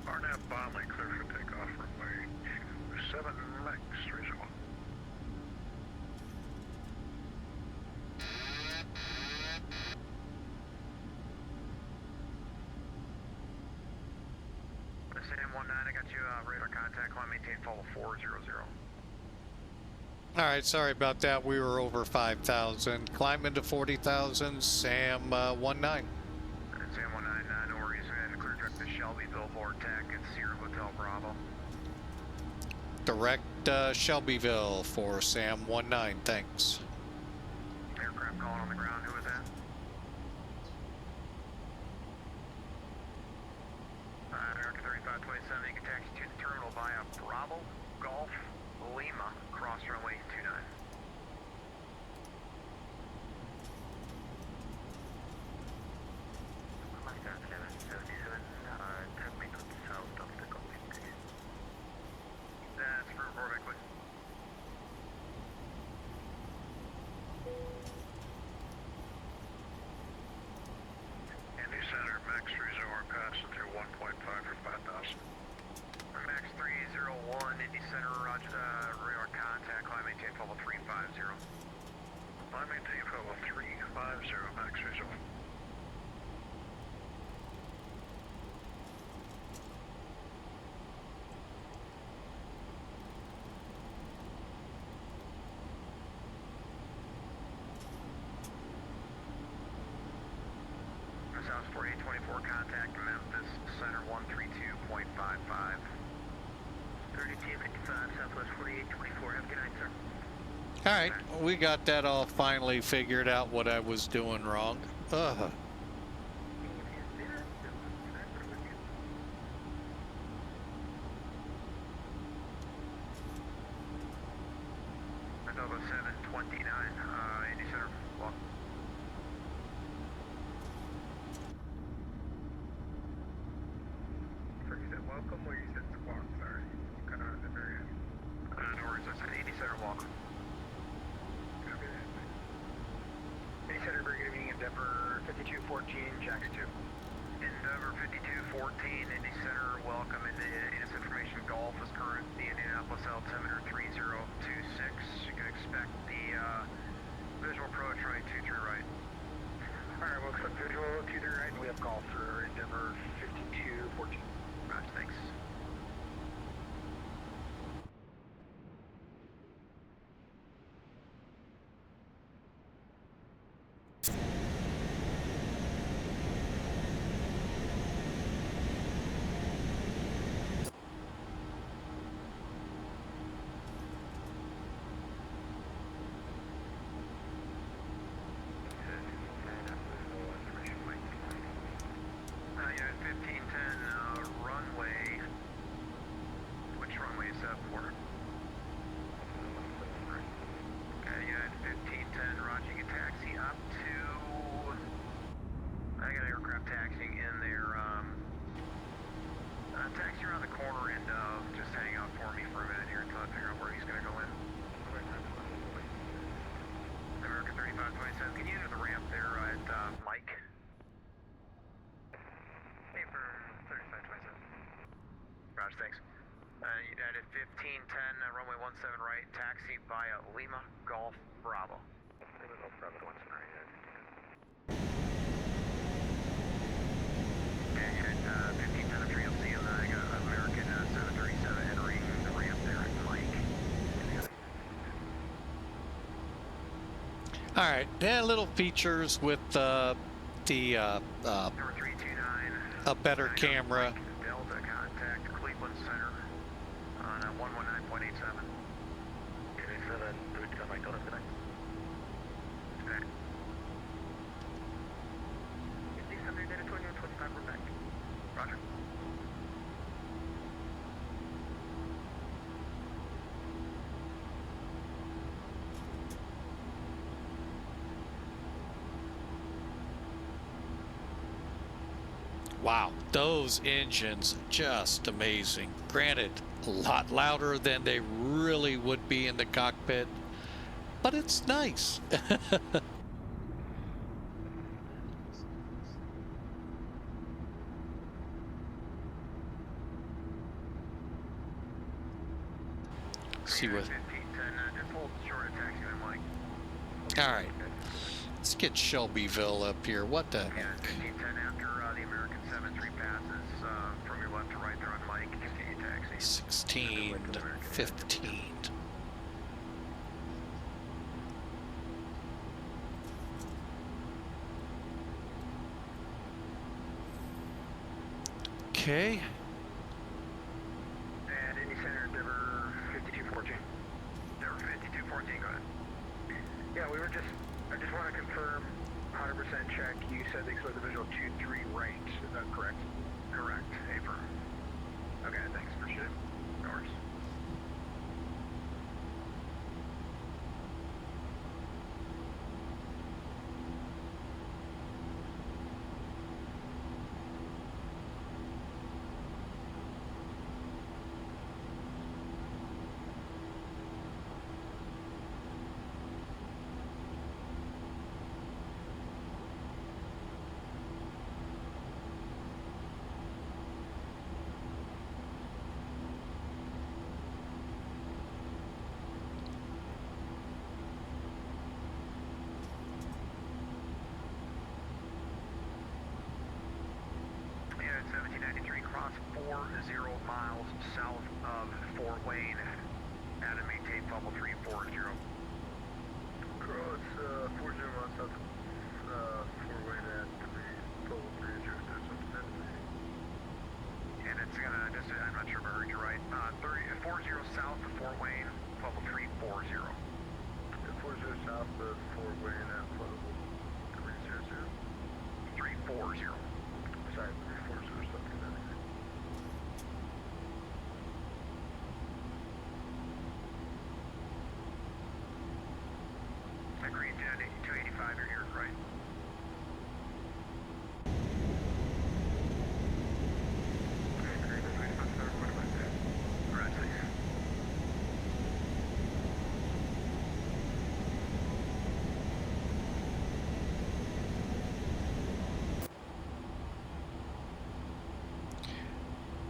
RNAV Bonley, clear for takeoff, runway 27, Max 301. Sam 19, I got you radar contact, climb maintain follow 400. All right, sorry about that. We were over 5,000. Climb into 40,000. Sam 19. And Sam 19, no worries. We had a clear direct to Shelbyville, Vortec, and Sierra Hotel Bravo. Direct Shelbyville for Sam 19. Thanks. Aircraft calling on the ground, who was that? American 3527, you can taxi to the terminal via Bravo, Golf, Lima, cross runway 29. That's for report back, please. Indy Center, Max 301, passenger 1.5 for 5,000. Max 301, Indy Center, roger, radar contact, climb maintain follow 350. Climb maintain follow 350, Max 301. South 4824, contact Memphis Center 132.55. 3255, Southwest 4824, have a good night, sir. All right, we got that all finally figured out what I was doing wrong. Adobo 729, Indy Center, welcome. You said welcome or you said squawk? Sorry. Cut out at the very end. No worries. I said 80 Center, welcome. Copy that. 80 Center, very good evening. Endeavor 5214, Jax 2. Endeavor 5214, Indy Center, welcome. Inus Information Golf is current. The Indianapolis altimeter 3026. You can expect the visual approach runway 23 right. Alright, we'll expect visual 23 right, and we have golf for Endeavor 5214. Roger, thanks. Unit 1510, runway. Which runway is that for? Okay, Unit 1510, roger, you can taxi up to... I got aircraft taxiing in there. Taxi around the corner and just hang out for me for a minute here until I figure out where he's going to go in. American 3527, can you enter the ramp there at Mike? Hey, for 3527. Roger, thanks. United 1510, runway 17 right, taxi via Lima, Golf, Bravo. Lima, Golf, Bravo, 17 right, United 1510. Okay, Unit All right, then little features with the Number 329. a better camera. Delta contact Cleveland Center on 119.87. 87, do it to my Delta connect. Okay. December data 2125, we're back. Roger. Wow, those engines just amazing. Granted, a lot louder than they really would be in the cockpit, but it's nice. See what. 1510, just hold short of taxi and Mike. All right, let's get Shelbyville up here. What the Yeah, heck? 1510 after the American 73 passes from your left to right there on Mike. Continue taxi. 16, 15. Okay. And Indy Center, Denver 5214. Denver 5214, go ahead. Yeah, I just want to confirm 100% check. You said they explored the visual 2-3 right. Is that correct? Correct, April. Okay, thanks. Appreciate it. No worries. Yeah, 1793, cross 40 miles south of Fort Wayne. At and maintain bubble 340. Cross 40 miles south of Fort Wayne at Total 30, And it's gonna, just, I'm not sure if I heard you right, 40 south of Fort Wayne, bubble 340. 40 south of Fort Wayne at Level 300. 340. Sorry, 340 something. Agreed, 285, you're here, right? Okay, agreed, 285, what about that? Right, please.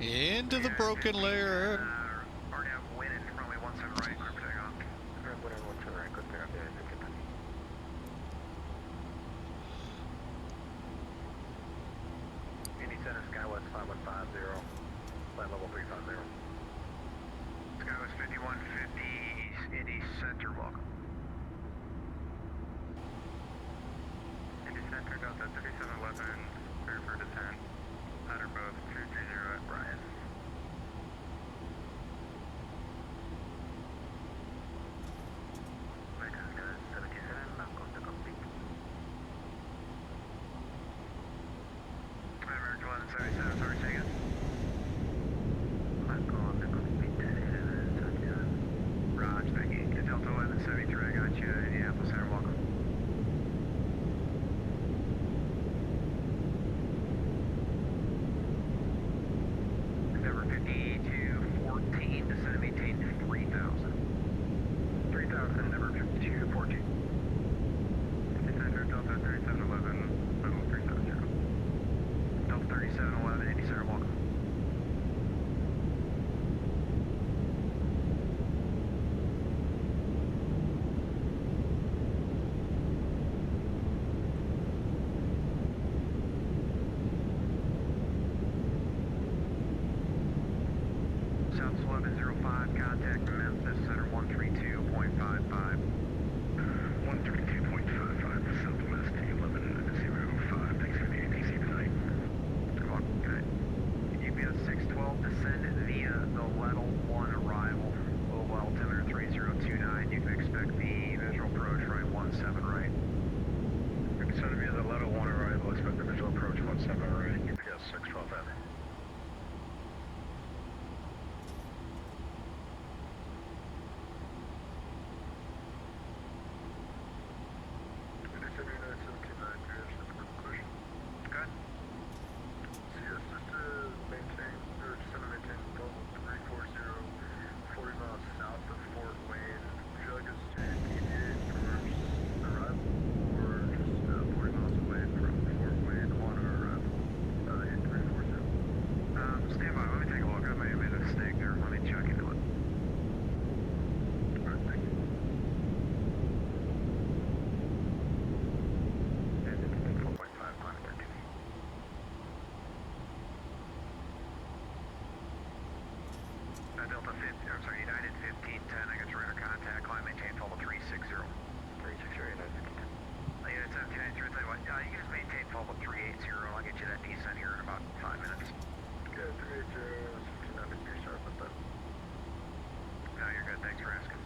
Into the broken layer. Already have wind and runway 17 right, clear for takeoff. Runway 17 right, good there, okay, good. Indy Center, Skywest 5150, flight level 350. Skywest 5150, East Indy Center, welcome. Indy Center, Delta 3711, clear for descent. Ladder both 230 at Brian. American 77, Malcolm to complete. American 1177, sorry, say again. Malcolm to complete 77. Raj, thank you. Delta 1173, I got you. Indianapolis Center, welcome. Number 5214, descend and maintain 3000. 3000, number 5214. Center, Delta 3711, level 370. Delta 3711, Indy Center, welcome. South 1105, contact Memphis Center 132.55. 132.5. level 1 arrival, global altimeter 3029. You can expect the visual approach right 17 right. It's going to be the level 1 arrival, expect the visual approach 17 right, UPS 612 Heavy. Good. CS, just to maintain, or just to maintain level 340, 40 miles south of Fort Wayne. Would you like us to deviate from our arrival, or just 40 miles away from Fort Wayne on our arrival? 340. Stand by, let me take a look. I may have made a mistake there. Let me check into it. Alright, thank you. And it's been 4.5 monitor 2. Delta 50, I'm sorry, United 1510, I got your radar contact, climb maintain total 360. 360, United 1510. Unit 1793, I'll tell you what, you can just maintain total 380, I'll get you that descent here in about 5 minutes. Yeah, 380, 1793, sorry about that. No, you're good, thanks for asking.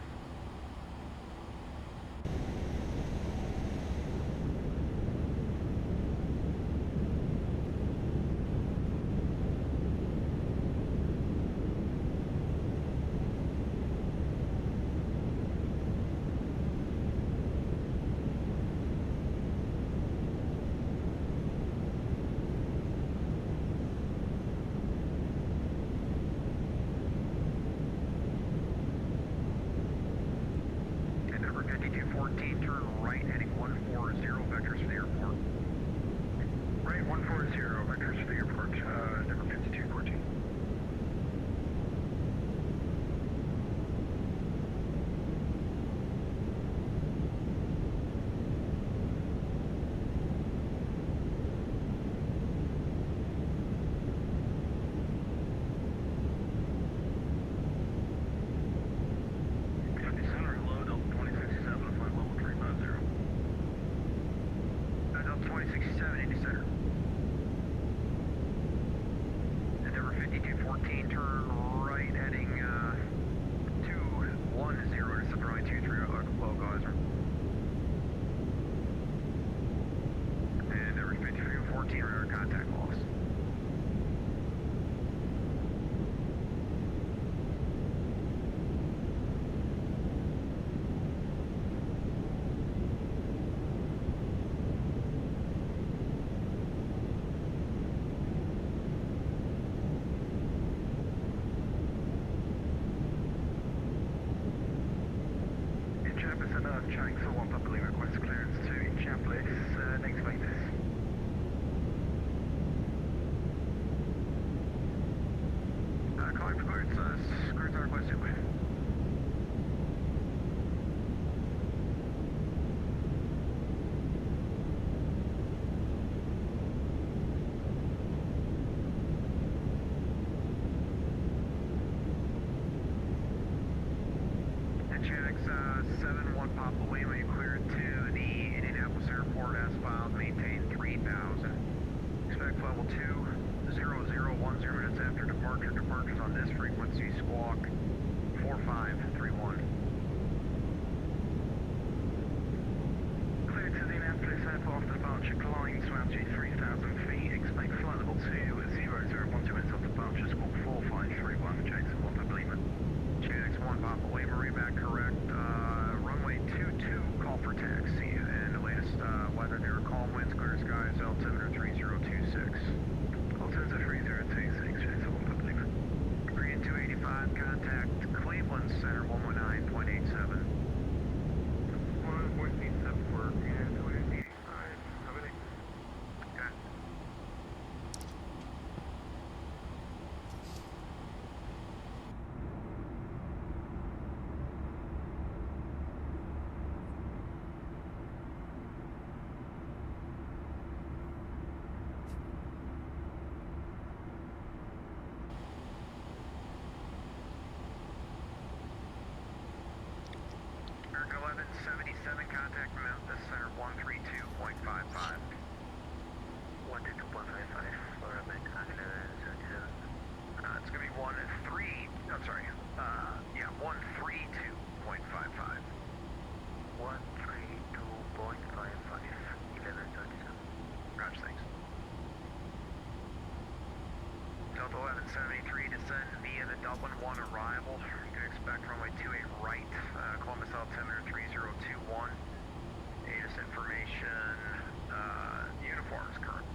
And number 5214, turn right heading 140, vectors for the airport. Right, 140, vectors for the airport, number 5214. Center, hello, Delta 2067, flight level 350. Delta 2067, into center. And number 5214, turn right heading 210, intercept runway 23, low geyser. And number 5214, radar contact loss. Jefferson, Channing, so one Papa Lima request clearance to Indianapolis, next basis. Calling for clearance, clearance are requested. And Channix 71 Papa Lima, you cleared to the Indianapolis Airport as filed, maintain 3000. Expect level 20010 minutes after departure. Departures on this frequency, squawk 4531. Clear to the Indianapolis Airport after departure, climb to altitude 3,000 feet, expect flight level 20012 minutes after departure, squawk 4531, Jason 1 Papa Lima. Channix 1 Papa Lima, reback correct. Runway 22, call for taxi. And the latest weather there, calm winds, clear skies, altimeter 3026. Altimeter 3026, Jason 1 Papa Lima. Korean 285, contact Cleveland Center 119. Delta 1173, descend via the Dublin 1 arrival. You can expect runway 28 right, Columbus altimeter 3021. ATIS information, uniforms current.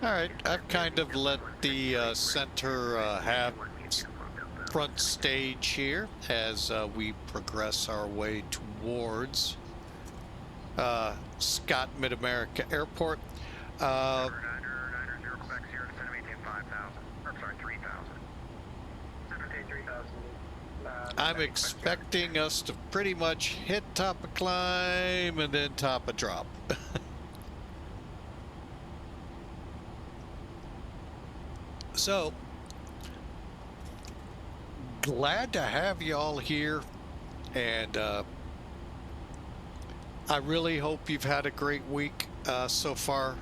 All right, I've kind of let the center have front stage here as we progress our way towards Scott Mid-America Airport. Niner 0 Quebec 0 descend and maintain 5,000. Or sorry, 3,000. 3,000. I'm expecting us to pretty much hit top of climb and then top of drop. So, glad to have y'all here, and I really hope you've had a great week so far.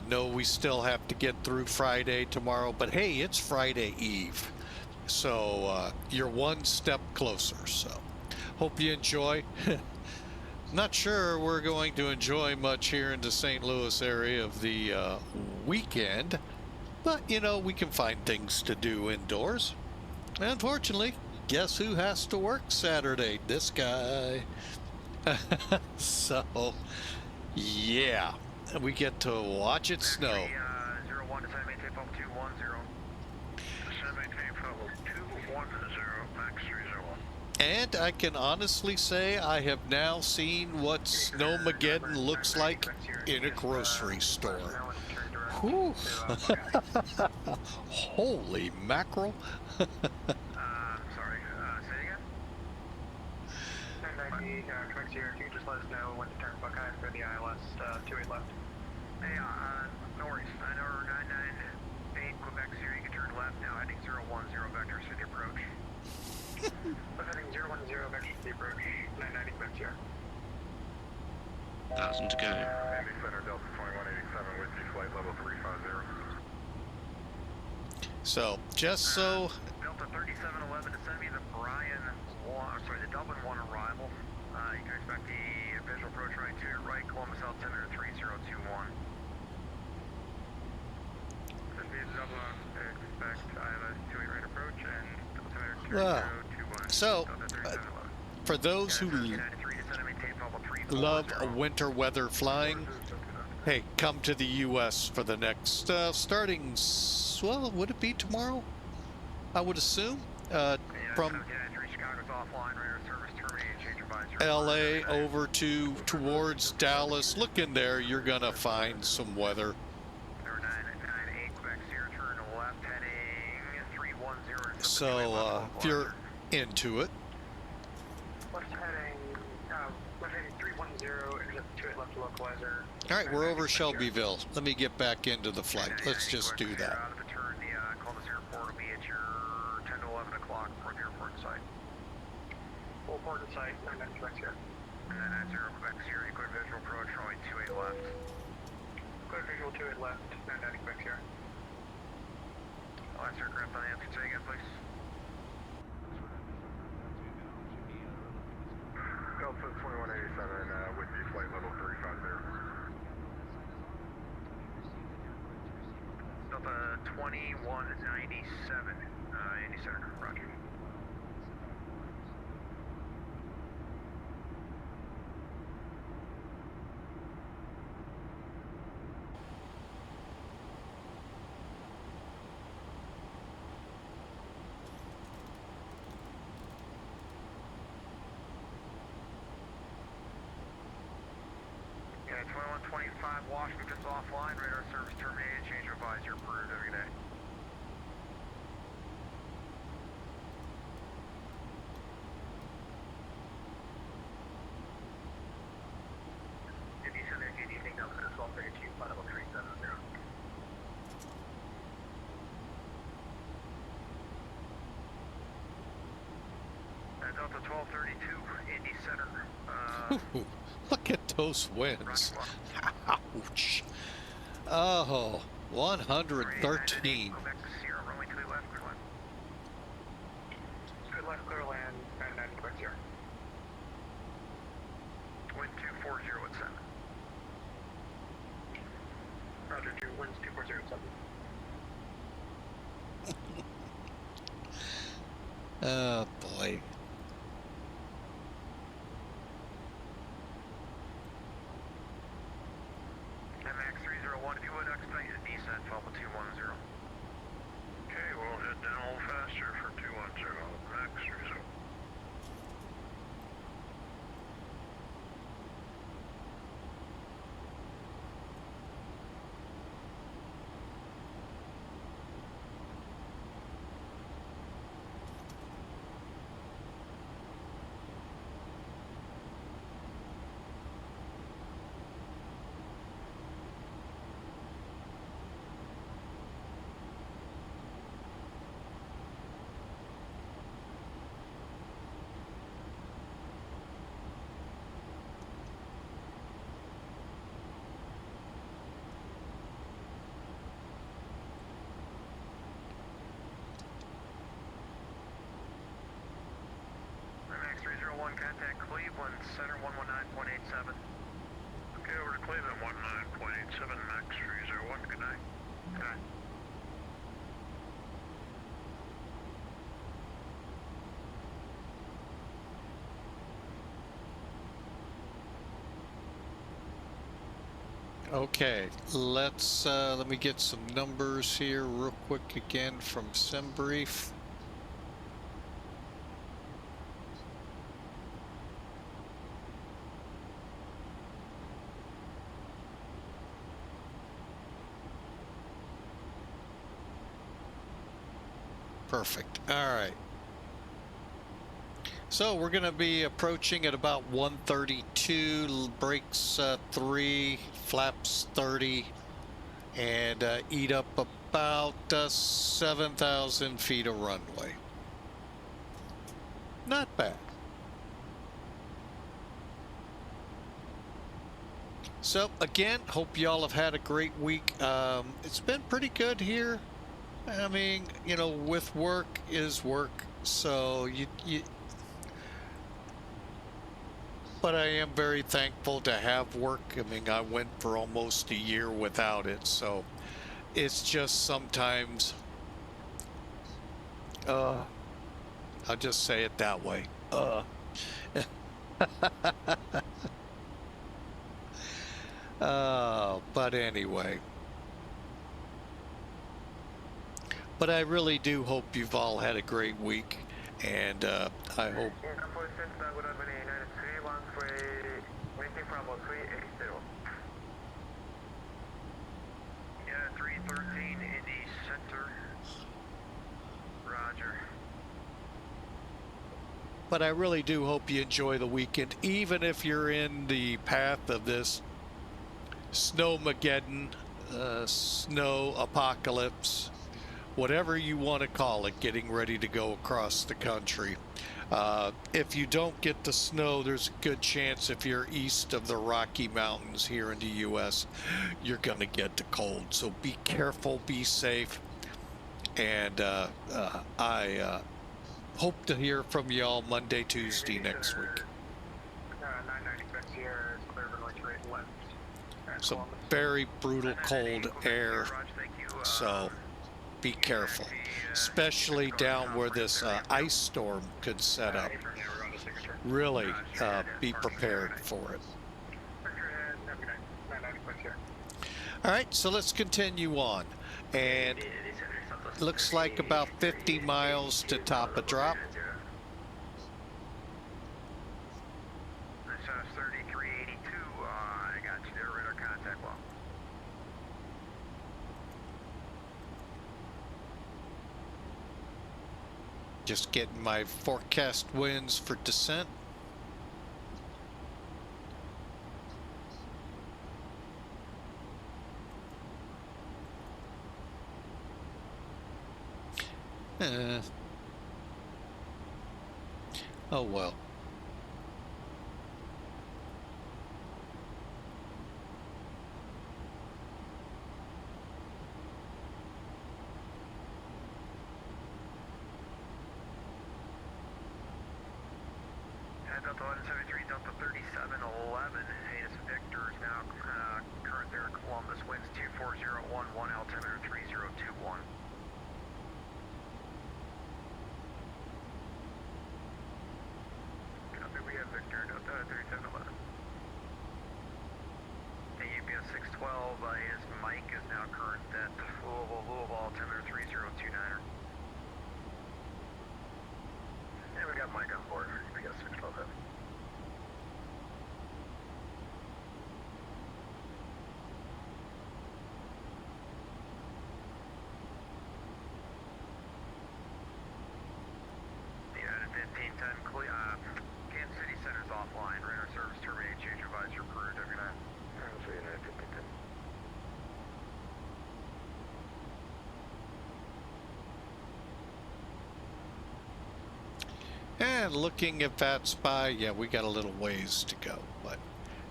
No, we still have to get through Friday tomorrow, but hey, it's Friday Eve, so you're one step closer. So, hope you enjoy. Not sure we're going to enjoy much here in the St. Louis area of the weekend. But, you know, we can find things to do indoors. Unfortunately, guess who has to work Saturday? This guy. So, yeah, we get to watch it snow. 01, descend and maintain level 210. Descend and maintain level 210, max 301. And I can honestly say I have now seen what Snowmageddon looks like in a grocery store. Whew. Holy mackerel. Sorry, say again? 990, Quebec 0, if you could just let us know when to turn Buckeye for the ILS 28 left. Hey, no worries. I know 998 Quebec 0, you can turn left now, heading 010 vectors for the approach. Heading 010, vectors for the approach, 990 Quebec 0. 1,000 to go. Andy Center, Delta 2187 with you, flight level 350. So, just so Delta 3711, descend via the the Dublin 1 arrival. You can expect the visual approach right to your right, Columbus altimeter 3021. Descend via Dublin, expect ILS 28 right approach and altimeter 3021. so, for those who love winter weather flying, hey, come to the U.S. for the next, starting, well, would it be tomorrow? I would assume, from L.A. over towards Dallas. Look in there, you're gonna find some weather. So, if you're into it. Left heading 310, intercept 28 left to localizer. All right, we're over Shelbyville. Let me get back into the flight. Let's just do that. Out of the turn, the Columbus Airport will be at your 10 to 11 o'clock for the airport site. Full port in sight, 990 Quebec 0. And then at 0 Quebec 0, you clear visual approach, runway 28 left. Clear visual 28 left, 990 Quebec 0. Last aircraft on the answer, say again, please. Delta 2187 with you, flight level 350. Delta 2197, Andy Center, roger. Yeah, 2125 Washington's offline, radar service terminated, change of advisor approved every day. Andy Center, good evening, Delta 1232, flight level 370. Delta 1232, Indy Center. Ooh, look at those winds. Ouch. Oh, 113. Quebec 0, runway 2 left, clear left. Good left, clear land, 990 Quebec 0. Wind 240 at 7. winds 2407. Oh boy. MX 301, if you would expect your descent, Alpha 210. Okay, we'll head down a little faster for 210. Max result. MX 301, contact Cleveland, center 119.87. Okay, over to Cleveland 19.87, Max 301. Good night. Good night. Okay, let me get some numbers here real quick again from SimBrief. Perfect. All right. So we're going to be approaching at about 132, brakes 3, flaps 30, and eat up about 7,000 feet of runway. Not bad. So again, hope y'all have had a great week. It's been pretty good here. I mean, you know, with work is work, so you but I am very thankful to have work. I mean, I went for almost a year without it, so it's just sometimes, I'll just say it that way. But anyway. But I really do hope you've all had a great week, and I hope. Yeah, 313 Indy Center. Roger. But I really do hope you enjoy the weekend, even if you're in the path of this snowmageddon, snow apocalypse, whatever you want to call it, getting ready to go across the country. If you don't get the snow, there's a good chance if you're east of the Rocky Mountains here in the U.S., you're going to get the cold. So be careful, be safe, and I hope to hear from y'all Monday, Tuesday next week. 996 here, clear runway 28 left. Some very brutal cold air, so be careful, especially down where this ice storm could set up. Really be prepared for it. All right, so let's continue on, and looks like about 50 miles to top a drop. This is 3382, I got you there, radar contact well. Just getting my forecast winds for descent. Oh well. Delta 1173, Delta 3711, Hattis Victor is now current there in Columbus, winds 24011 His mic is now current at Louisville, altimeter 3029er. And we got Mike on board for UPS 612 Heavy. United 1510, Kansas City Center's offline. Radar service terminated. Change advisor approved. Every night. So United 1510. And looking at VATSIM, yeah, we got a little ways to go. But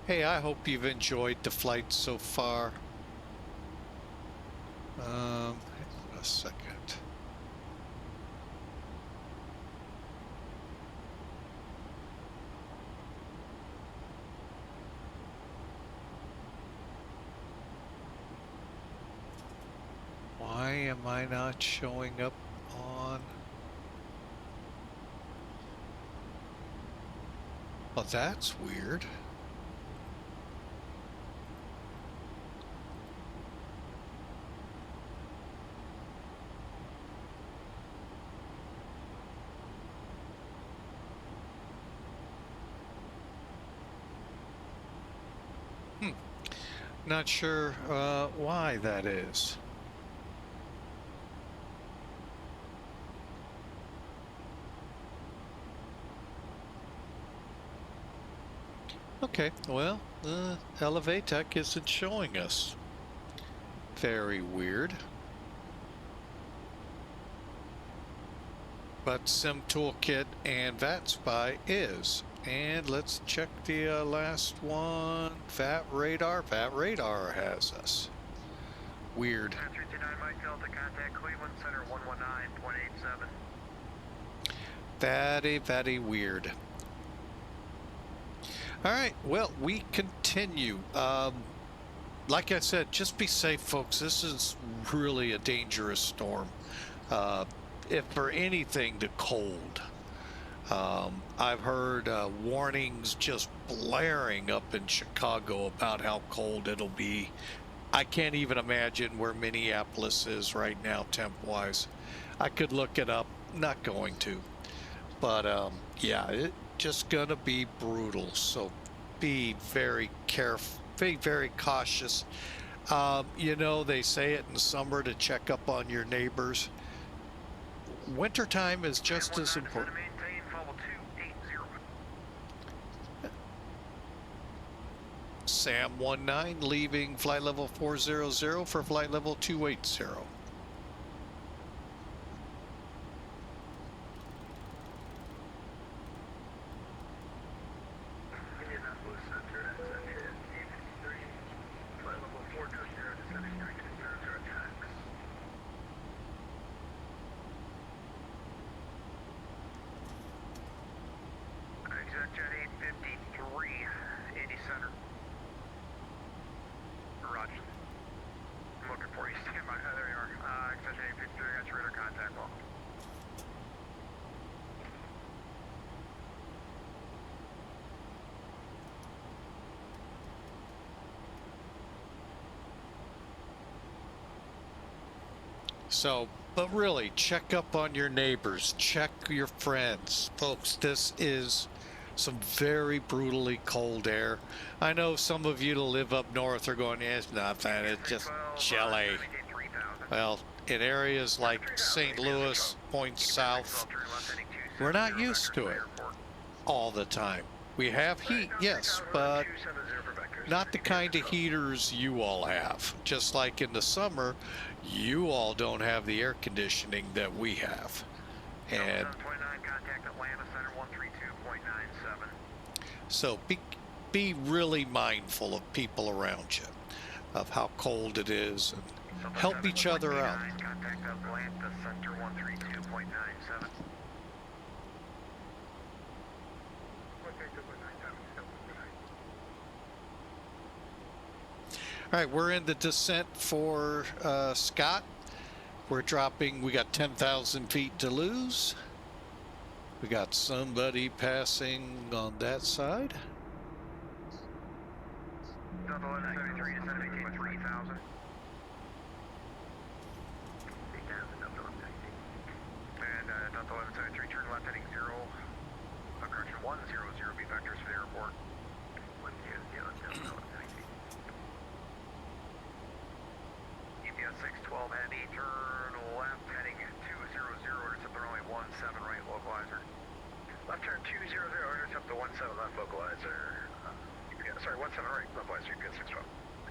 hey, I hope you've enjoyed the flight so far. Hang on a second. Why am I not showing up on? Well, that's weird. Not sure why that is. Okay, well, LevelUP isn't showing us. Very weird. But Sim Toolkit and VATSIM is. And let's check the last one. VAT Radar. VAT Radar has us. Weird. 329 Mike Delta, contact Cleveland Center 119.87. Very weird. All right, well, we continue. Like I said, just be safe, folks. This is really a dangerous storm. If for anything, the cold. I've heard warnings just blaring up in Chicago about how cold it'll be. I can't even imagine where Minneapolis is right now, temp-wise. I could look it up, not going to. But yeah, it's just gonna be brutal. So be very careful, be very cautious. You know, they say it in summer to check up on your neighbors. Wintertime is just as important. Sam 19 leaving flight level 400 for flight level 280. Indianapolis Center at 83, flight level 420, descending 3200 attacks. Exec Jet 853, 80 Center. Roger. I'm looking for you. Stand by. There you are. Exec Jet 853, got your radar contact. Well. So, but really, check up on your neighbors, check your friends. Folks, this is some very brutally cold air. I know some of you that live up north are going, yeah, it's nothing, it's just chilly. Well, in areas like St. Louis, points south, we're not used to it all the time. We have heat, yes, but not the kind of heaters you all have. Just like in the summer, you all don't have the air conditioning that we have. And so be really mindful of people around you, of how cold it is, and help each other out. Contact Atlanta Center 132.97. All right, we're in the descent for Scott. We're dropping, we got 10,000 feet to lose. We got somebody passing on that side. Delta 1173, descend and maintain 3000. 3000, Delta 1173. And Delta 1173, turn left heading 0, correction, 100, be vectors for the airport. 100, Delta 1173. UPS 612 heavy, turn left heading 200, intercept the runway 17 right, localizer. Left turn 200, intercept the 17 left, localizer. UPS, sorry, 17 right, localizer, UPS 612.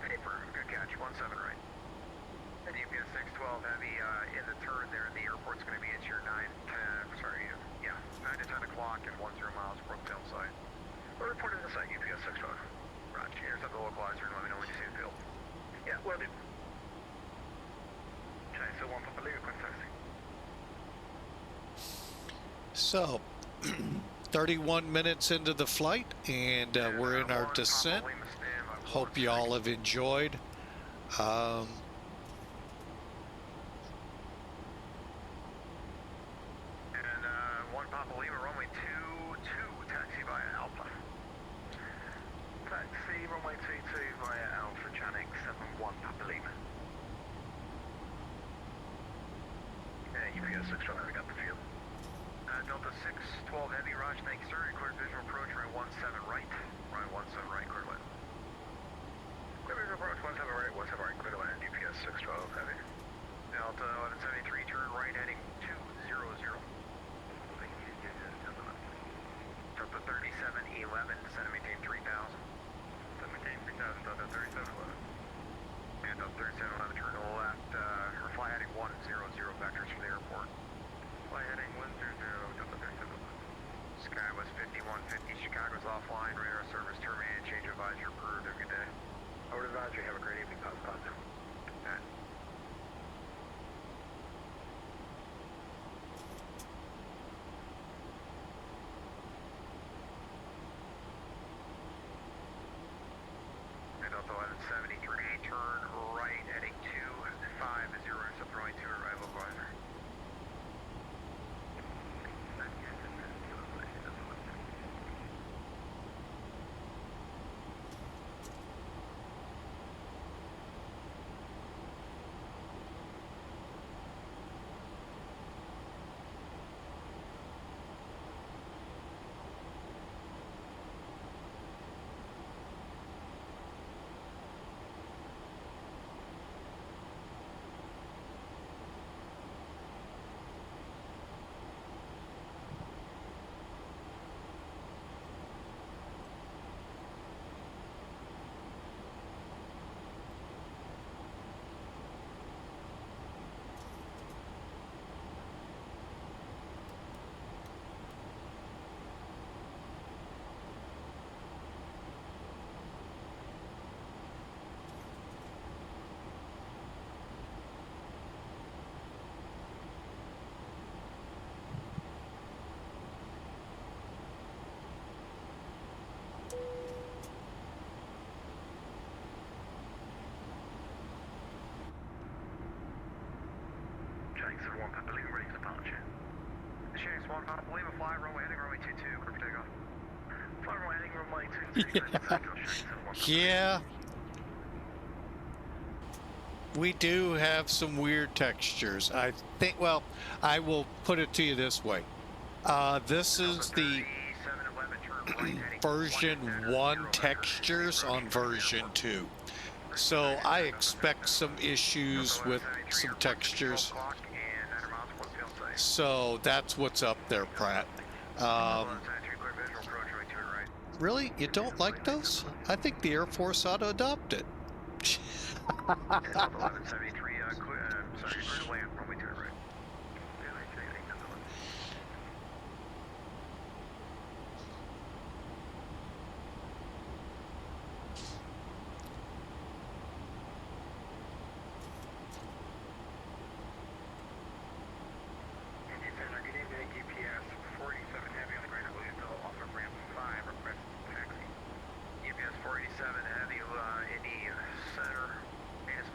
Affirm, good catch, 17 right. And UPS 612 heavy, in the turn there, the airport's going to be at your 9 to 10 o'clock and 10 miles Brooktail site. We'll report to the site, UPS 612. Roger, intercept the localizer and let me know when you see the field. Yeah, will do. So 1 Papa Lima, quick taxi. So, 31 minutes into the flight, and we're in our descent. Hope you all have enjoyed. And 1 Papa Lima, runway 22, taxi via Alpha. Taxi, runway 22 via Alpha, Janik 71 Papa Lima. UPS 612, we got the field. Delta 612 heavy, Raj, thanks sir. Clear visual approach, runway 17 right. Runway 17 right, clear to land. Clear visual approach, 17 right, 17 right, clear to land. UPS 612 heavy. Delta 1173, turn right heading 200. Delta 3711, descend and maintain 3000. Descend and maintain 3000, Delta 3711. And Delta 3711, turn to the left, or fly heading 100, vectors from the airport. Fly heading 100, Delta 3711. Skywest 5150, Chicago's offline, radar service terminated, change advisory approved, have a good day. Over to advisory, have a great evening, positive. Okay. Delta 1173, turn right heading 250, intercept runway 2 right, localizer. Shanks 1 Papa Lima, ready for departure. Shanks 1 Papa Lima, fly runway heading runway 22, clear for takeoff. Fly runway heading runway 22, clear for takeoff, Shanks 1 Papa Lima. Yeah. We do have some weird textures. I think, well, I will put it to you this way. This is the version 1 textures on version 2. So I expect some issues with some textures. So that's what's up there, Pratt. Really? You don't like those? I think the Air Force ought to adopt it.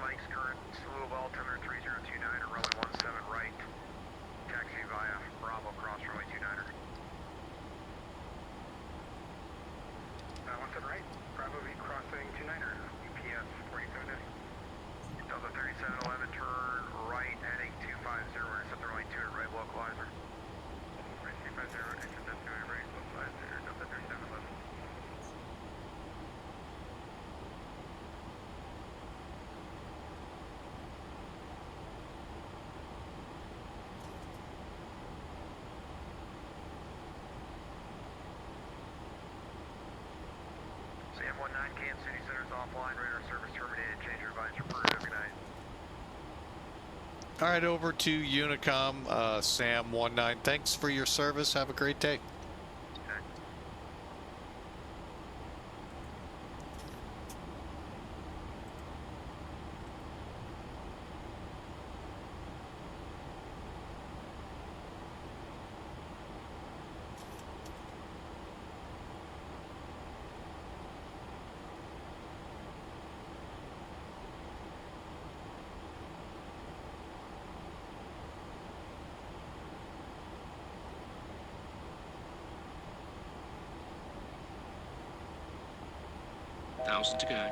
Mike's current slew of altimeter 3029 or runway Sam 19, Kansas City Center's offline, radar service terminated, change your advisor approved, have a good night. All right, over to Unicom, Sam 19. Thanks for your service. Have a great day. Okay. Thousand to go.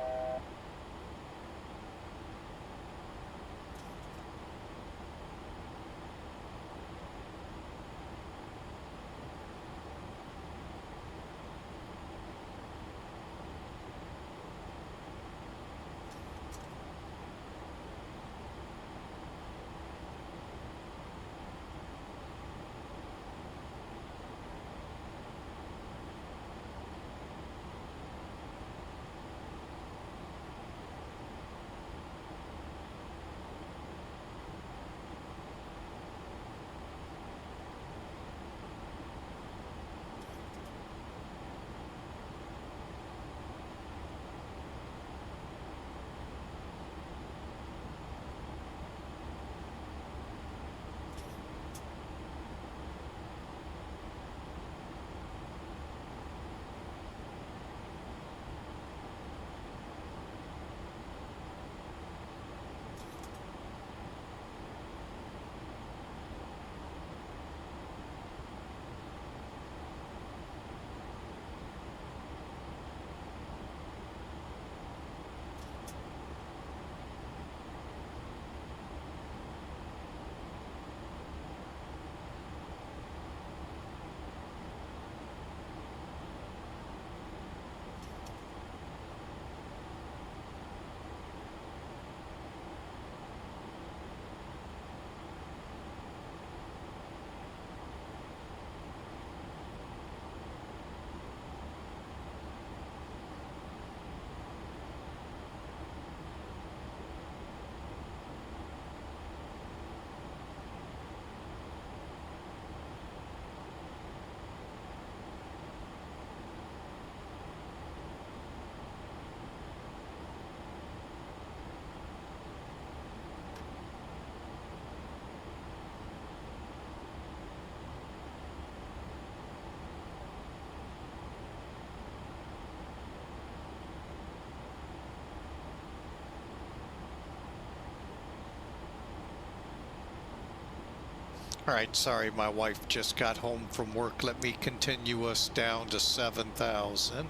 All right, sorry, my wife just got home from work. Let me continue us down to 7,000.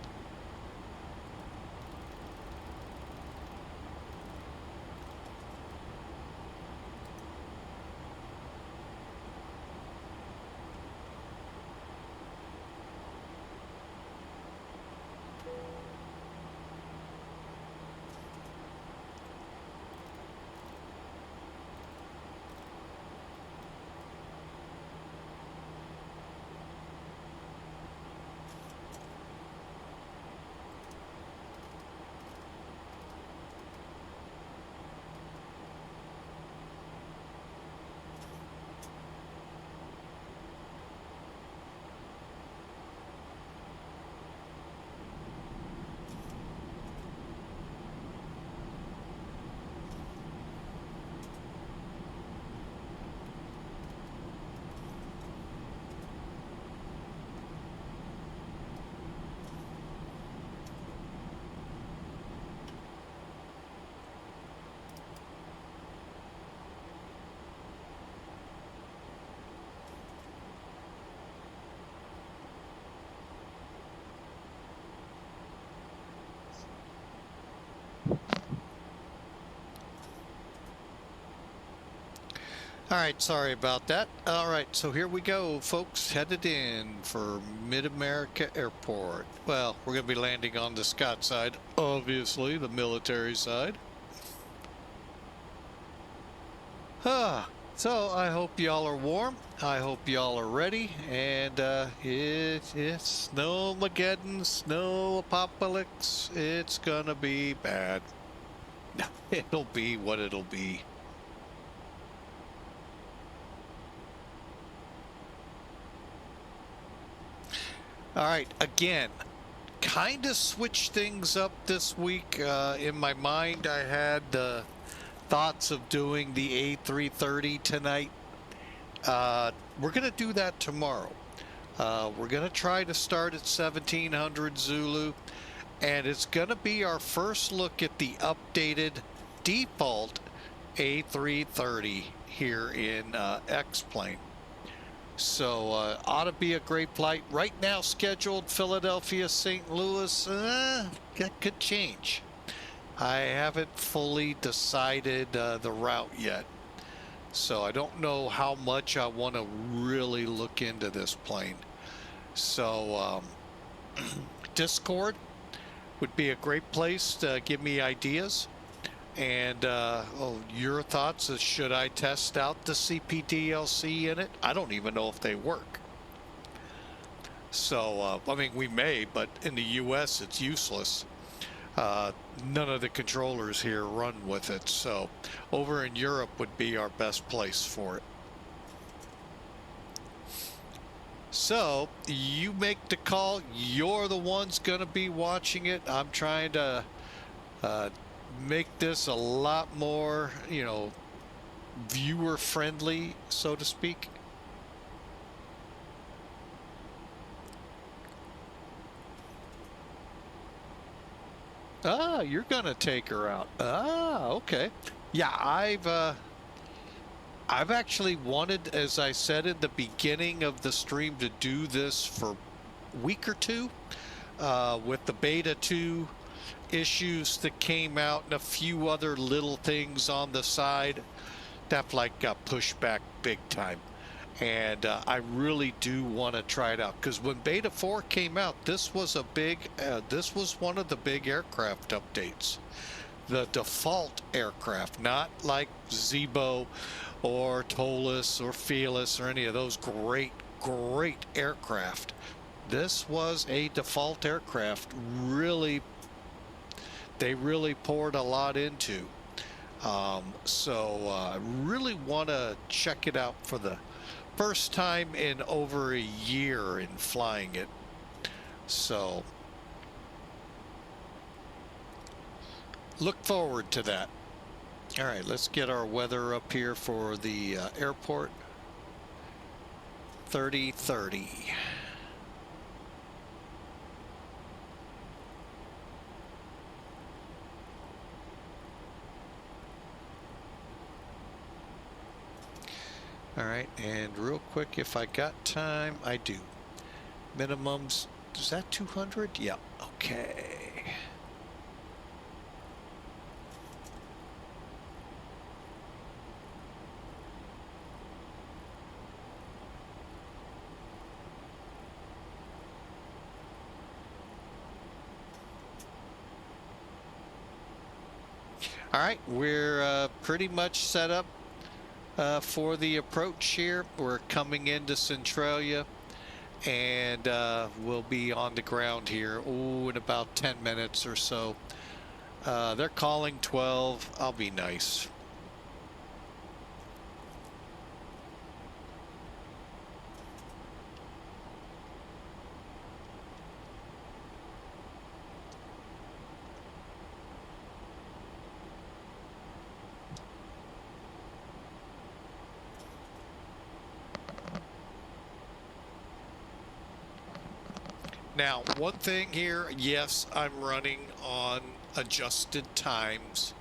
All right, sorry about that. All right, so here we go, folks, headed in for Mid-America Airport. Well, we're going to be landing on the Scott side, obviously, the military side. So I hope y'all are warm. I hope y'all are ready. And it's Snowmageddon, snow apocalypse. It's gonna be bad. It'll be what it'll be. All right, again, kind of switched things up this week. In my mind, I had thoughts of doing the A330 tonight. We're going to do that tomorrow. We're going to try to start at 1700 Zulu, and it's going to be our first look at the updated default A330 here in X-Plane. So ought to be a great flight. Right now scheduled Philadelphia, St. Louis. That could change. I haven't fully decided the route yet. So I don't know how much I want to really look into this plane. So Discord would be a great place to give me ideas. And your thoughts is, should I test out the CPDLC in it? I don't even know if they work. So, I mean, we may, but in the US it's useless. None of the controllers here run with it. So over in Europe would be our best place for it. So you make the call. You're the ones going to be watching it. I'm trying to make this a lot more, you know, viewer friendly, so to speak. Ah, you're gonna take her out. Ah, okay. Yeah, I've actually wanted, as I said in the beginning of the stream, to do this for a week or two with the beta 2 issues that came out and a few other little things on the side. That like got pushed back big time. And I really do want to try it out, because when beta 4 came out, this was a big this was one of the big aircraft updates. The default aircraft, not like Zebo or Tolus or Fearless or any of those great aircraft. This was a default aircraft. They really poured a lot into. So I really want to check it out for the first time in over a year in flying it. So look forward to that. All right, let's get our weather up here for the airport. 3030. All right, and real quick, if I got time, I do. Minimums, is that 200? Yeah, okay. All right, we're pretty much set up for the approach here. We're coming into Centralia, and we'll be on the ground here in about 10 minutes or so. They're calling 12. I'll be nice. Now, one thing here, yes, I'm running on adjusted times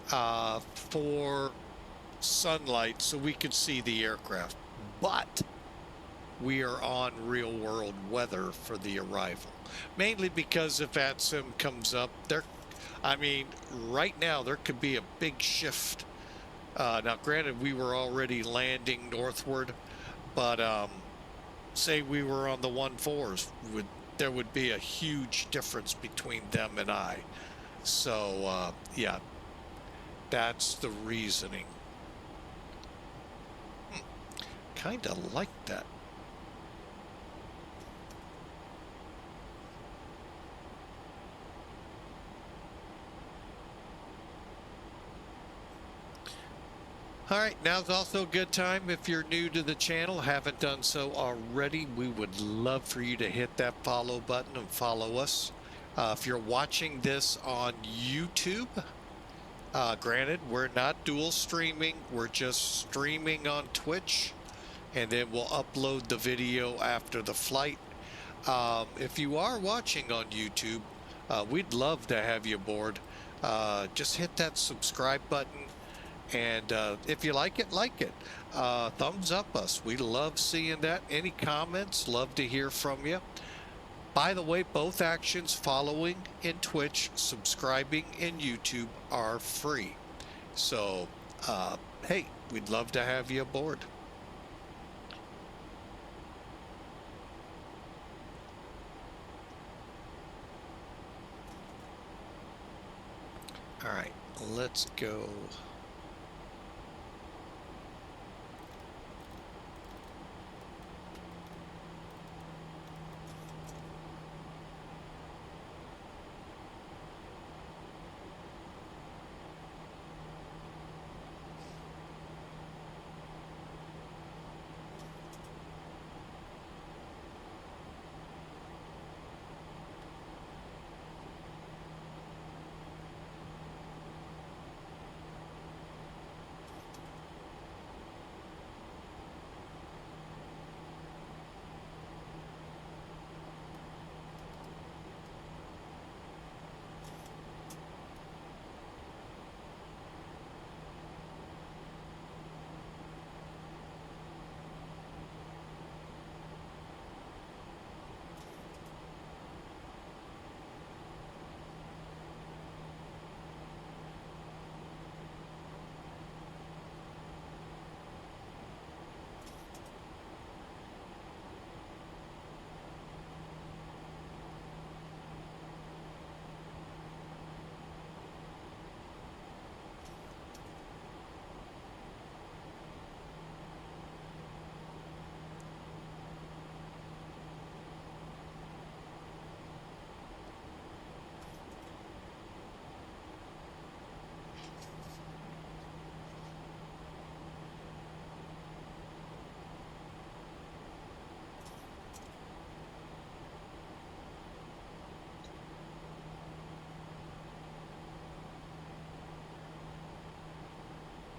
for sunlight so we can see the aircraft, but we are on real world weather for the arrival, mainly because if VATSIM comes up there. I mean, right now there could be a big shift. Now granted, we were already landing northward, but say we were on the 14s, there would be a huge difference between them and I. So yeah, that's the reasoning. kind of like that. All right, now's also a good time if you're new to the channel, haven't done so already. We would love for you to hit that follow button and follow us. If you're watching this on YouTube, granted, we're not dual streaming. We're just streaming on Twitch, and then we'll upload the video after the flight. If you are watching on YouTube, we'd love to have you aboard. Just hit that subscribe button. And if you like it, thumbs up us. We love seeing that. Any comments, love to hear from you. By the way, both actions, following in Twitch, subscribing in YouTube, are free. So, hey, we'd love to have you aboard. All right, let's go.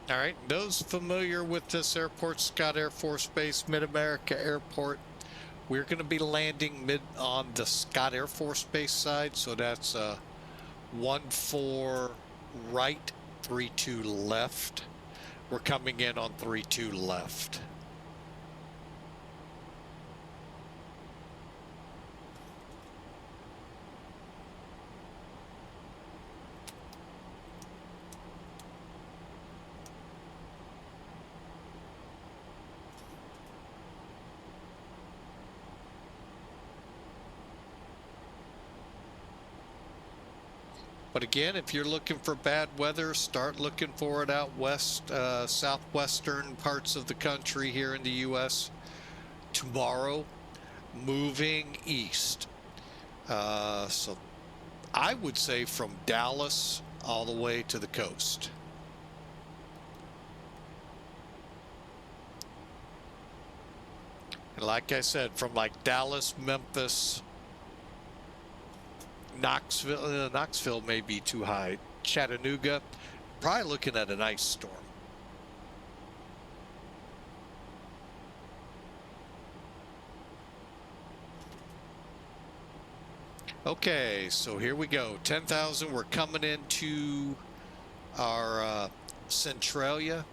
All right, those familiar with this airport, Scott Air Force Base, Mid-America Airport, we're going to be landing on the Scott Air Force Base side, so that's 14 right, 32 left. We're coming in on 32 left. But again, if you're looking for bad weather, start looking for it out west, southwestern parts of the country here in the U.S. Tomorrow, moving east. So I would say from Dallas all the way to the coast. And like I said, from like Dallas, Memphis, Knoxville may be too high. Chattanooga, probably looking at an ice storm. Okay, so here we go. 10,000. We're coming into our Centralia.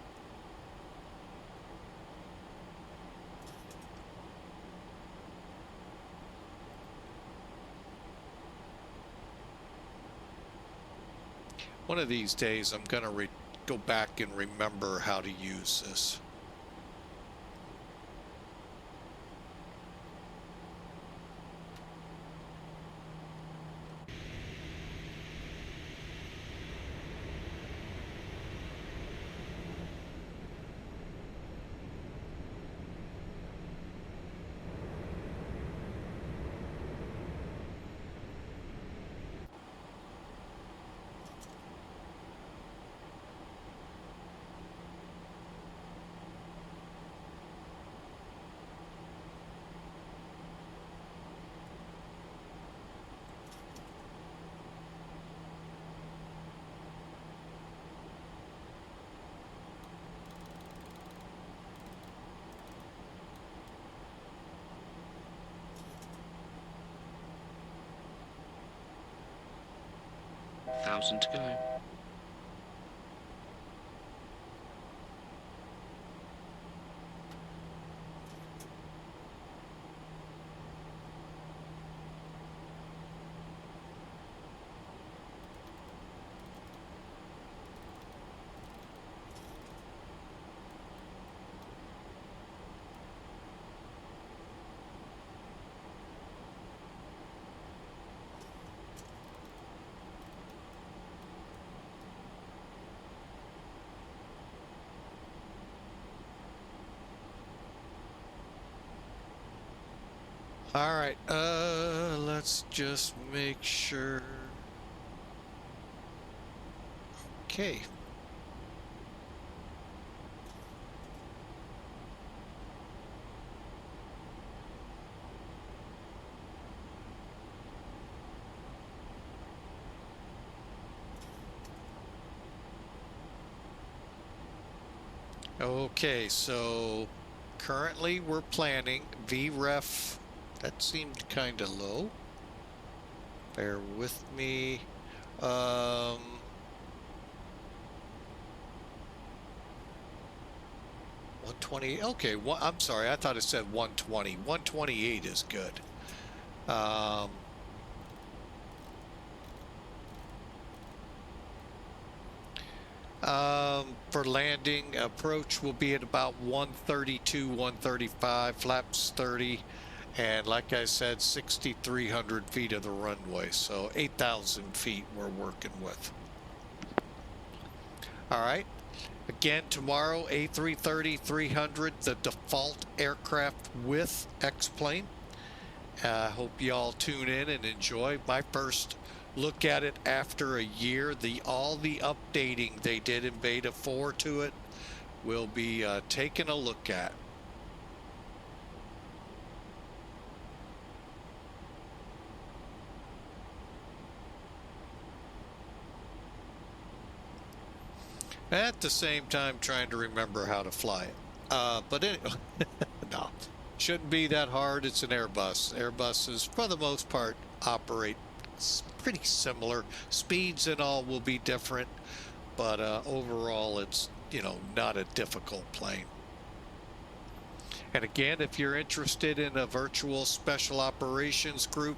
One of these days, I'm going to go back and remember how to use this. 1,000 to go. All right, let's just make sure. Okay. Okay, so currently we're planning VREF. That seemed kind of low. Bear with me. 120. Okay, I'm sorry. I thought it said 120. 128 is good. For landing, approach will be at about 132, 135, flaps 30, and like I said, 6,300 feet of the runway, so 8,000 feet we're working with. All right. Again, tomorrow, A330-300, the default aircraft with X-plane. I hope you all tune in and enjoy. My first look at it after a year. All the updating they did in Beta 4 to it will be taking a look at. At the same time, trying to remember how to fly it. But anyway, no, shouldn't be that hard. It's an Airbus. Airbuses, for the most part, operate pretty similar. Speeds and all will be different, but overall, it's, you know, not a difficult plane. And again, if you're interested in a virtual special operations group,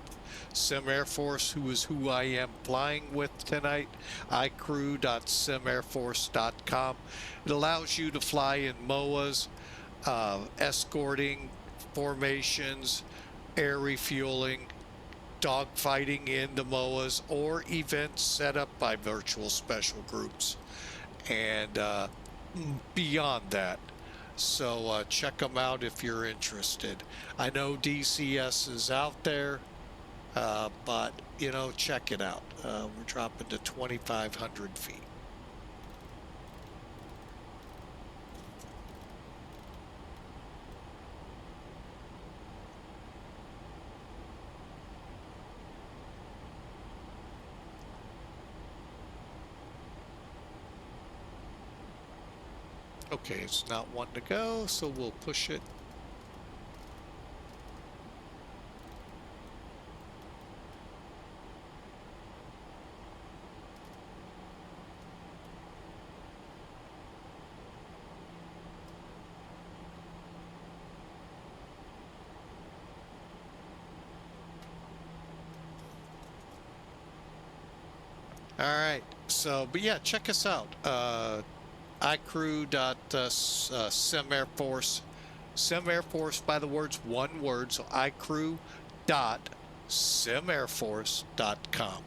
Sim Air Force, who is who I am flying with tonight, icrew.simairforce.com. It allows you to fly in MOAs, escorting, formations, air refueling, dogfighting in the MOAs, or events set up by virtual special groups, and beyond that. So check them out if you're interested. I know DCS is out there, but, you know, check it out. We're dropping to 2,500 feet. Okay, it's not wanting to go, so we'll push it. All right, so, but yeah, check us out. icrew.simairforce. Sim Air Force, by the words, one word, so icrew.simairforce.com.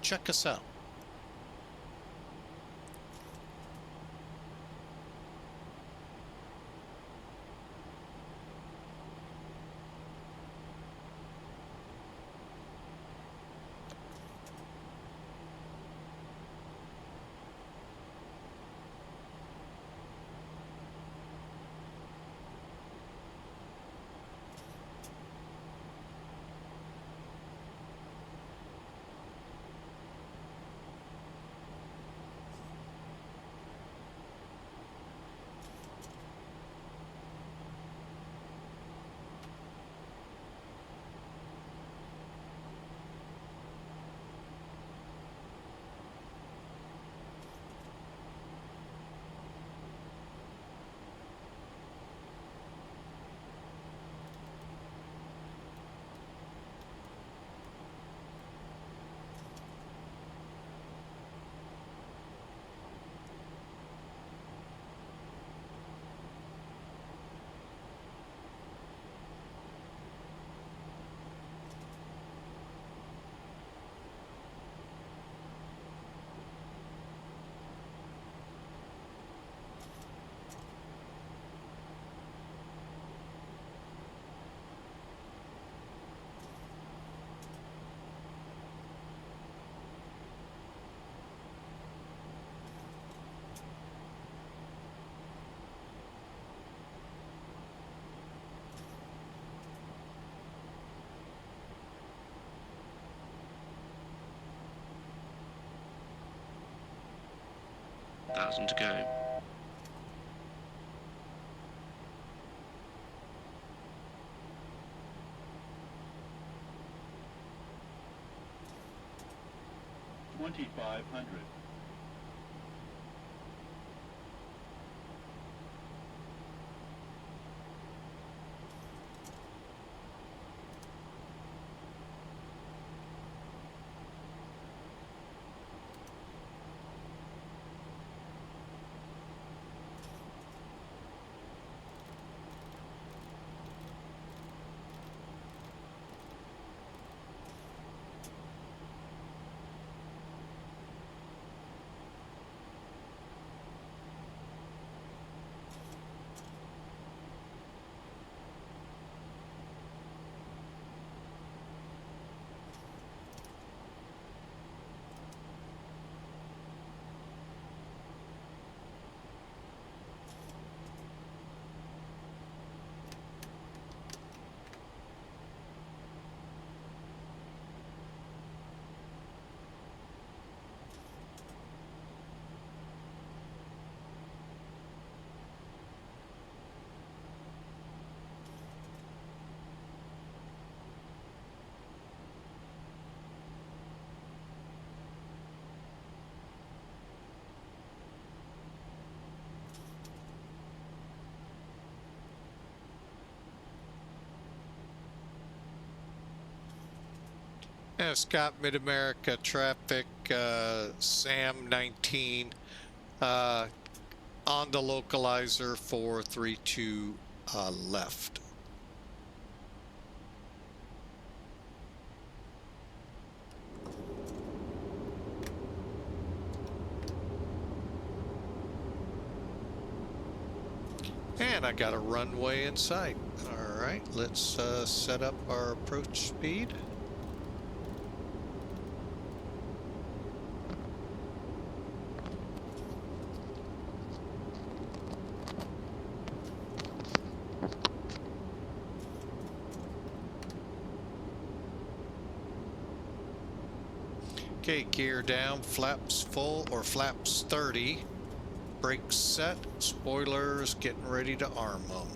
Check us out. 1,000 to go. $2,500. Yeah, Scott, Mid-America traffic, Sam 19, on the localizer 432 left. And I got a runway in sight. All right, let's set up our approach speed. Okay, gear down, flaps full or flaps 30. Brakes set, spoilers getting ready to arm them.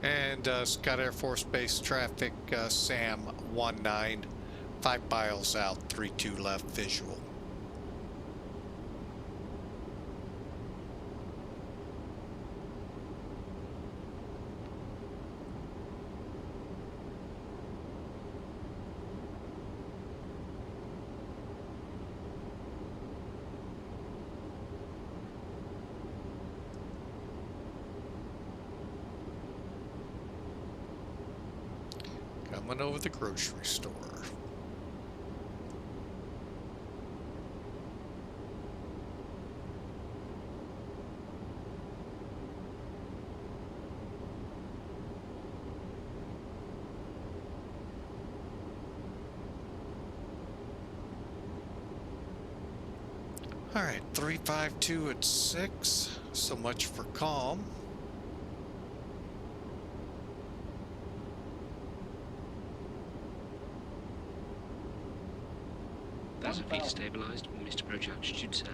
And Scott Air Force Base traffic, Sam 19, 5 miles out, 32 left visual. Coming over the grocery store. All right, 352 at 6. So much for calm. That's a feet stabilized, Mr. Approach altitude set.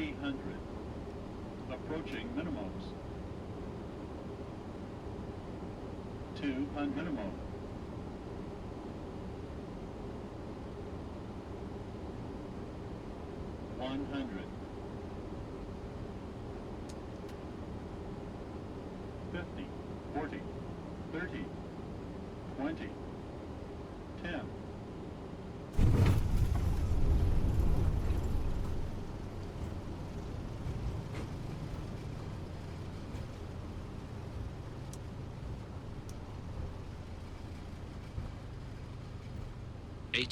300. Approaching minimums. 200 minimum. 100. 50, 40, 30, 20, 10.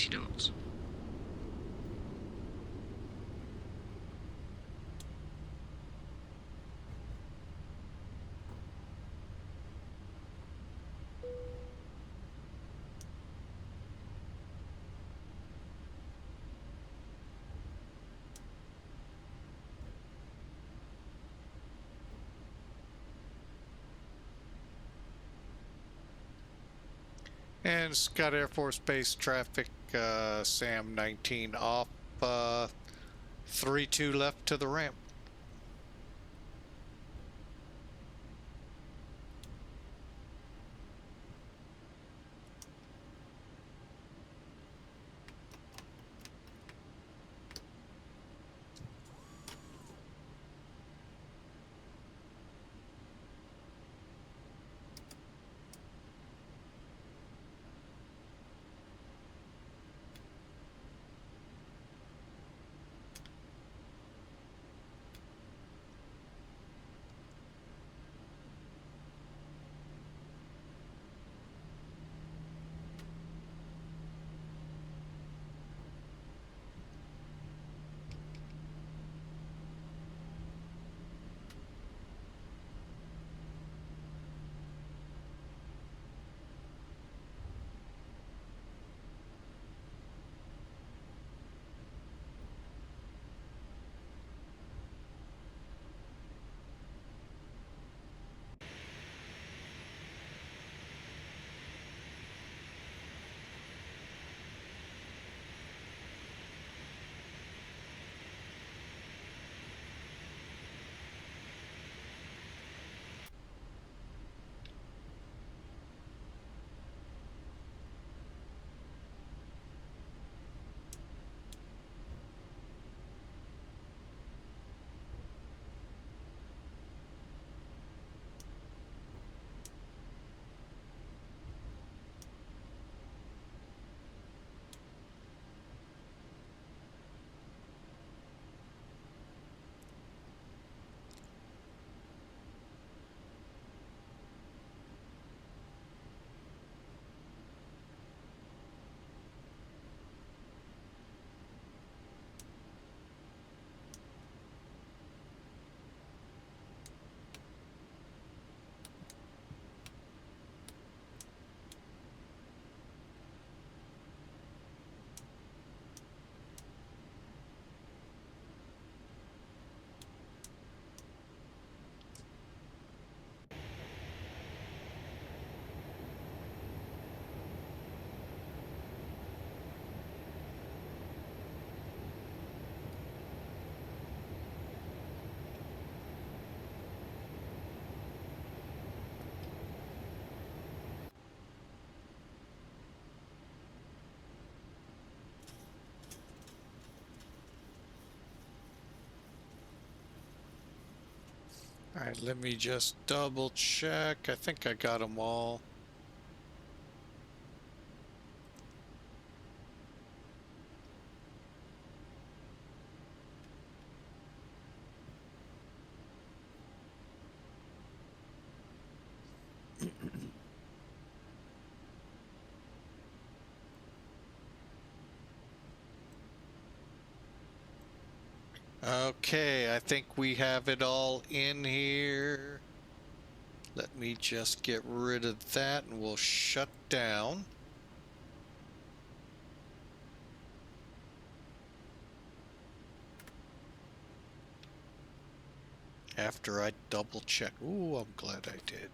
knots. And Scott Air Force Base traffic, SAM 19 off, 3-2 left to the ramp. All right, let me just double check. I think I got them all. Okay, I think we have it all in here. Let me just get rid of that and we'll shut down. After I double check. Ooh, I'm glad I did.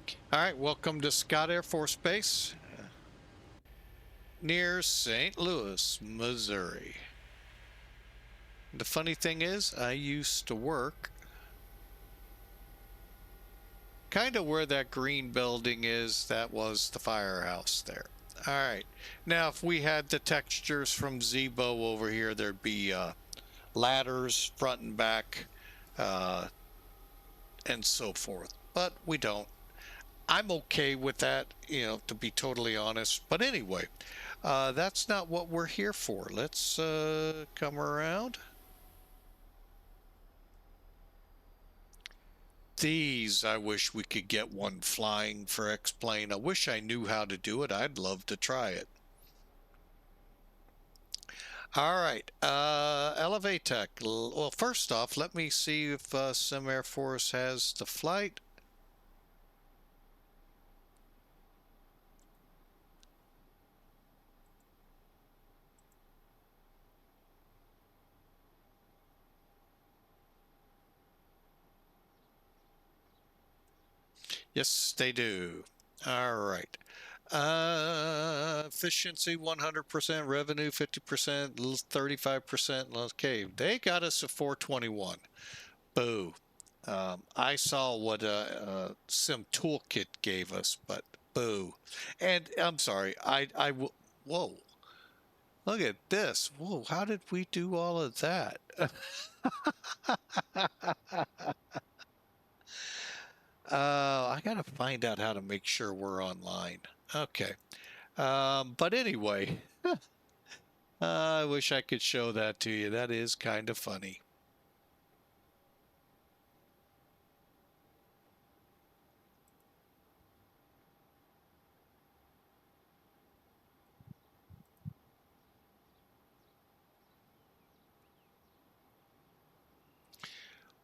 All right, welcome to Scott Air Force Base near St. Louis, Missouri. The funny thing is, I used to work kind of where that green building is. That was the firehouse there. All right, now if we had the textures from Zebo over here, there'd be ladders front and back and so forth, but we don't. I'm okay with that, you know, to be totally honest. But anyway, that's not what we're here for. Let's come around. These, I wish we could get one flying for X-Plane. I wish I knew how to do it. I'd love to try it. All right, Elevatech. Well, first off, let me see if Sim Air Force has the flight. Yes, they do. All right. Efficiency 100%, revenue 50%, 35%. Okay, they got us a 421. Boo. I saw what Sim Toolkit gave us, but boo. And I'm sorry, whoa. Look at this. Whoa, how did we do all of that? I gotta find out how to make sure we're online. Okay. But anyway, I wish I could show that to you. That is kind of funny.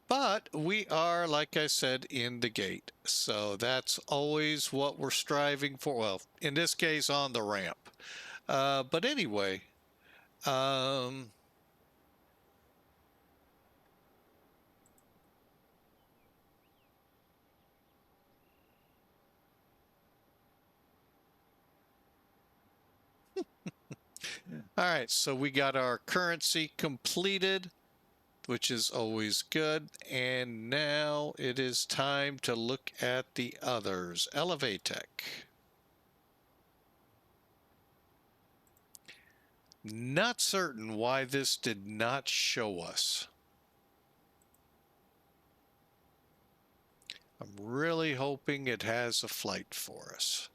But we are, like I said, in the gate. So that's always what we're striving for. Well, in this case, on the ramp. But anyway, all right, so we got our currency completed, which is always good. And now it is time to look at the others. Elevatech. Not certain why this did not show us. I'm really hoping it has a flight for us.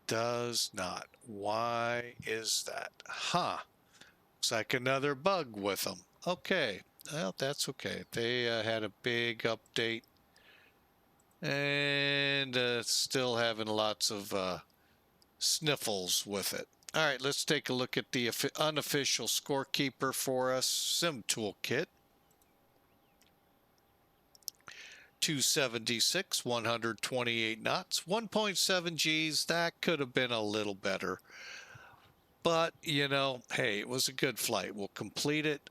Does not. Why is that? Huh. Looks like another bug with them. Okay. Well, that's okay. They had a big update and still having lots of sniffles with it. All right, let's take a look at the unofficial scorekeeper for us, Sim Toolkit. 276, 128 knots, 1.7 Gs. That could have been a little better. But, you know, hey, it was a good flight. We'll complete it.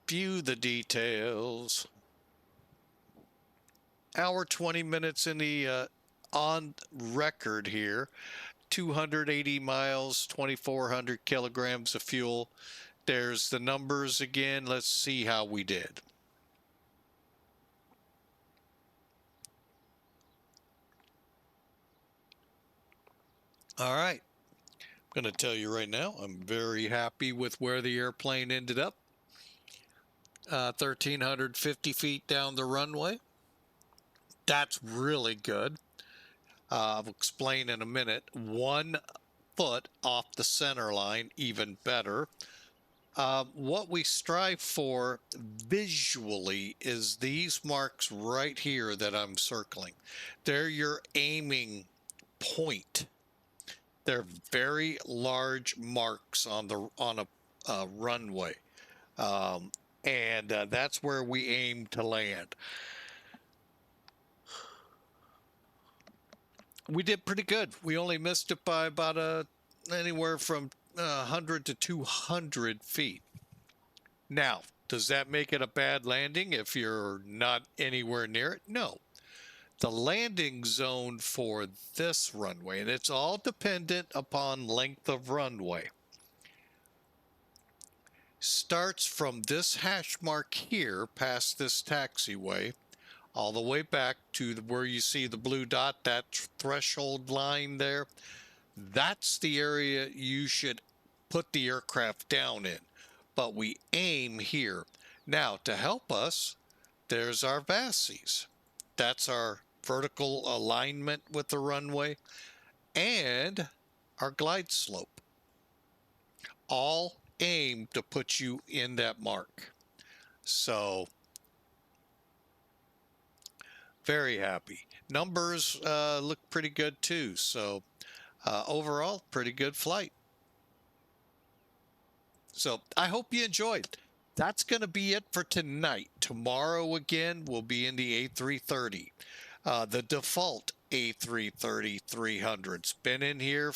View the details. Hour 20 minutes in the on record here. 280 miles, 2,400 kilograms of fuel. There's the numbers again. Let's see how we did. All right. I'm going to tell you right now, I'm very happy with where the airplane ended up. 1,350 feet down the runway. That's really good. I'll explain in a minute. 1 foot off the center line, even better. What we strive for visually is these marks right here that I'm circling. They're your aiming point. They're very large marks on a runway. And that's where we aim to land. We did pretty good. We only missed it by about anywhere from 100 to 200 feet. Now, does that make it a bad landing if you're not anywhere near it? No. The landing zone for this runway, and it's all dependent upon length of runway, starts from this hash mark here past this taxiway all the way back to where you see the blue dot, that threshold line there. That's the area you should put the aircraft down in, but we aim here. Now, to help us, there's our VATSIMs. That's our vertical alignment with the runway and our glide slope. All aim to put you in that mark. So, very happy. Numbers look pretty good too. So, overall, pretty good flight. So I hope you enjoyed. That's going to be it for tonight. Tomorrow again, we'll be in the A330. The default A330-300's been in here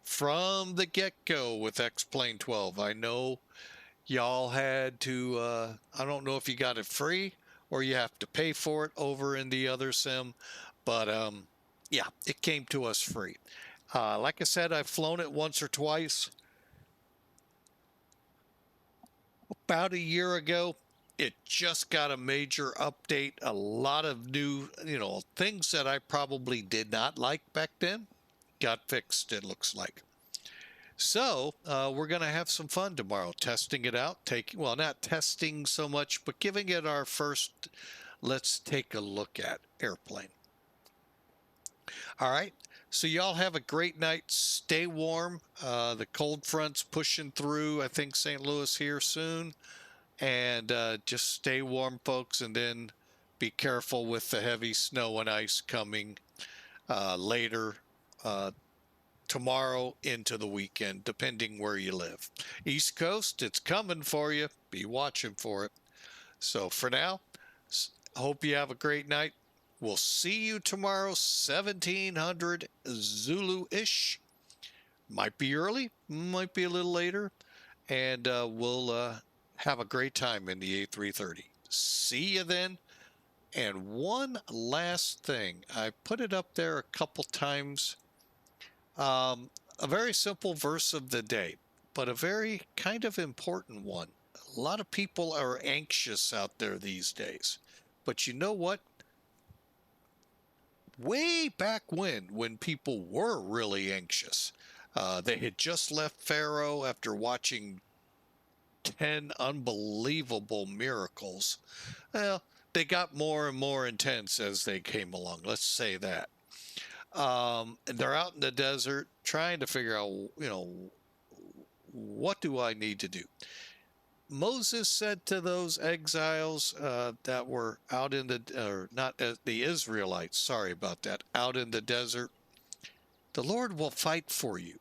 from the get-go with X-Plane 12. I know y'all had to, I don't know if you got it free or you have to pay for it over in the other sim, but yeah, it came to us free. Like I said, I've flown it once or twice. About a year ago, it just got a major update. A lot of new, things that I probably did not like back then got fixed, it looks like. So we're going to have some fun tomorrow, testing it out, well, not testing so much, but giving it our first, let's take a look at airplane. All right. So y'all have a great night. Stay warm. The cold front's pushing through, I think, St. Louis here soon. And just stay warm, folks, and then be careful with the heavy snow and ice coming later tomorrow into the weekend, depending where you live. East Coast, it's coming for you. Be watching for it. So for now, hope you have a great night. We'll see you tomorrow, 1700 Zulu-ish. Might be early, might be a little later. And we'll have a great time in the A330. See you then. And one last thing. I put it up there a couple times. A very simple verse of the day, but a very kind of important one. A lot of people are anxious out there these days. But you know what? Way back when people were really anxious, they had just left Faro after watching 10 unbelievable miracles. Well, they got more and more intense as they came along. Let's say that. And they're out in the desert trying to figure out, what do I need to do? Moses said to those exiles that were out in the Israelites, sorry about that, out in the desert, the Lord will fight for you.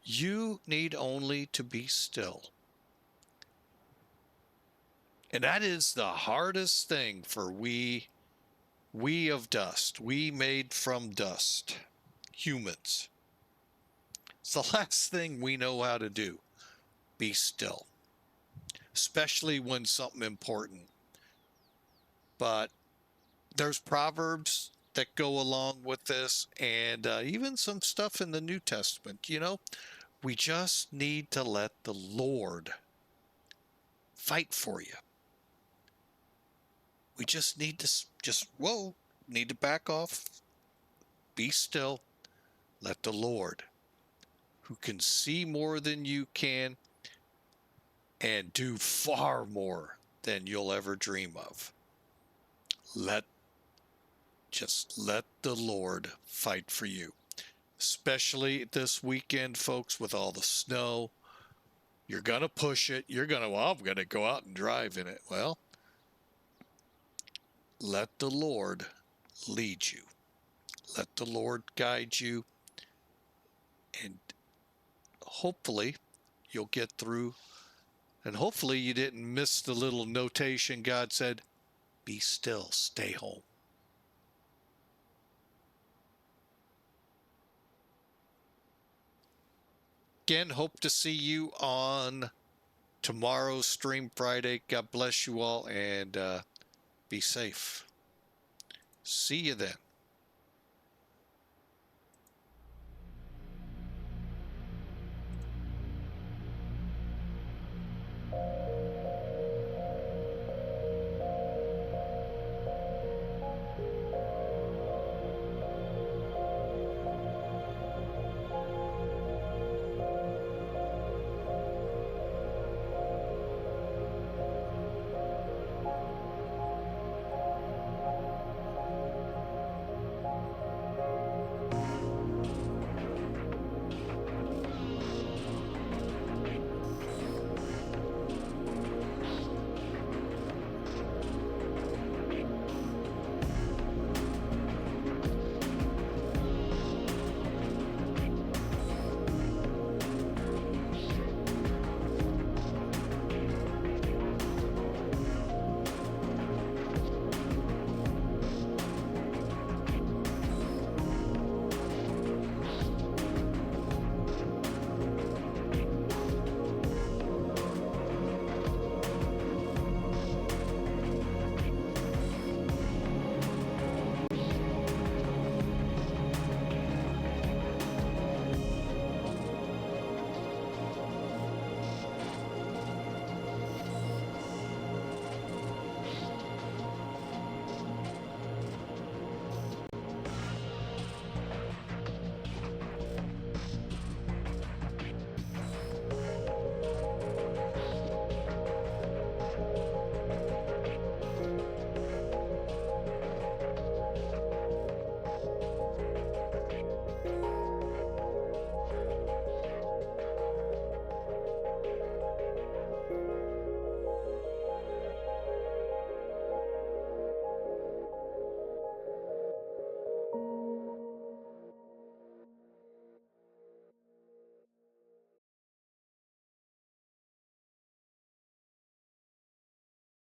You need only to be still. And that is the hardest thing for we of dust, we made from dust, humans. It's the last thing we know how to do. Be still, especially when something important. But there's proverbs that go along with this, and even some stuff in the New Testament. We just need to let the Lord fight for you. We just need to need to back off, be still, let the Lord, who can see more than you can and do far more than you'll ever dream of. Just let the Lord fight for you. Especially this weekend, folks, with all the snow. You're going to push it. I'm going to go out and drive in it. Well, let the Lord lead you. Let the Lord guide you. And hopefully you'll get through And hopefully you didn't miss the little notation God said, be still, stay home. Again, hope to see you on tomorrow's Stream Friday. God bless you all, and be safe. See you then.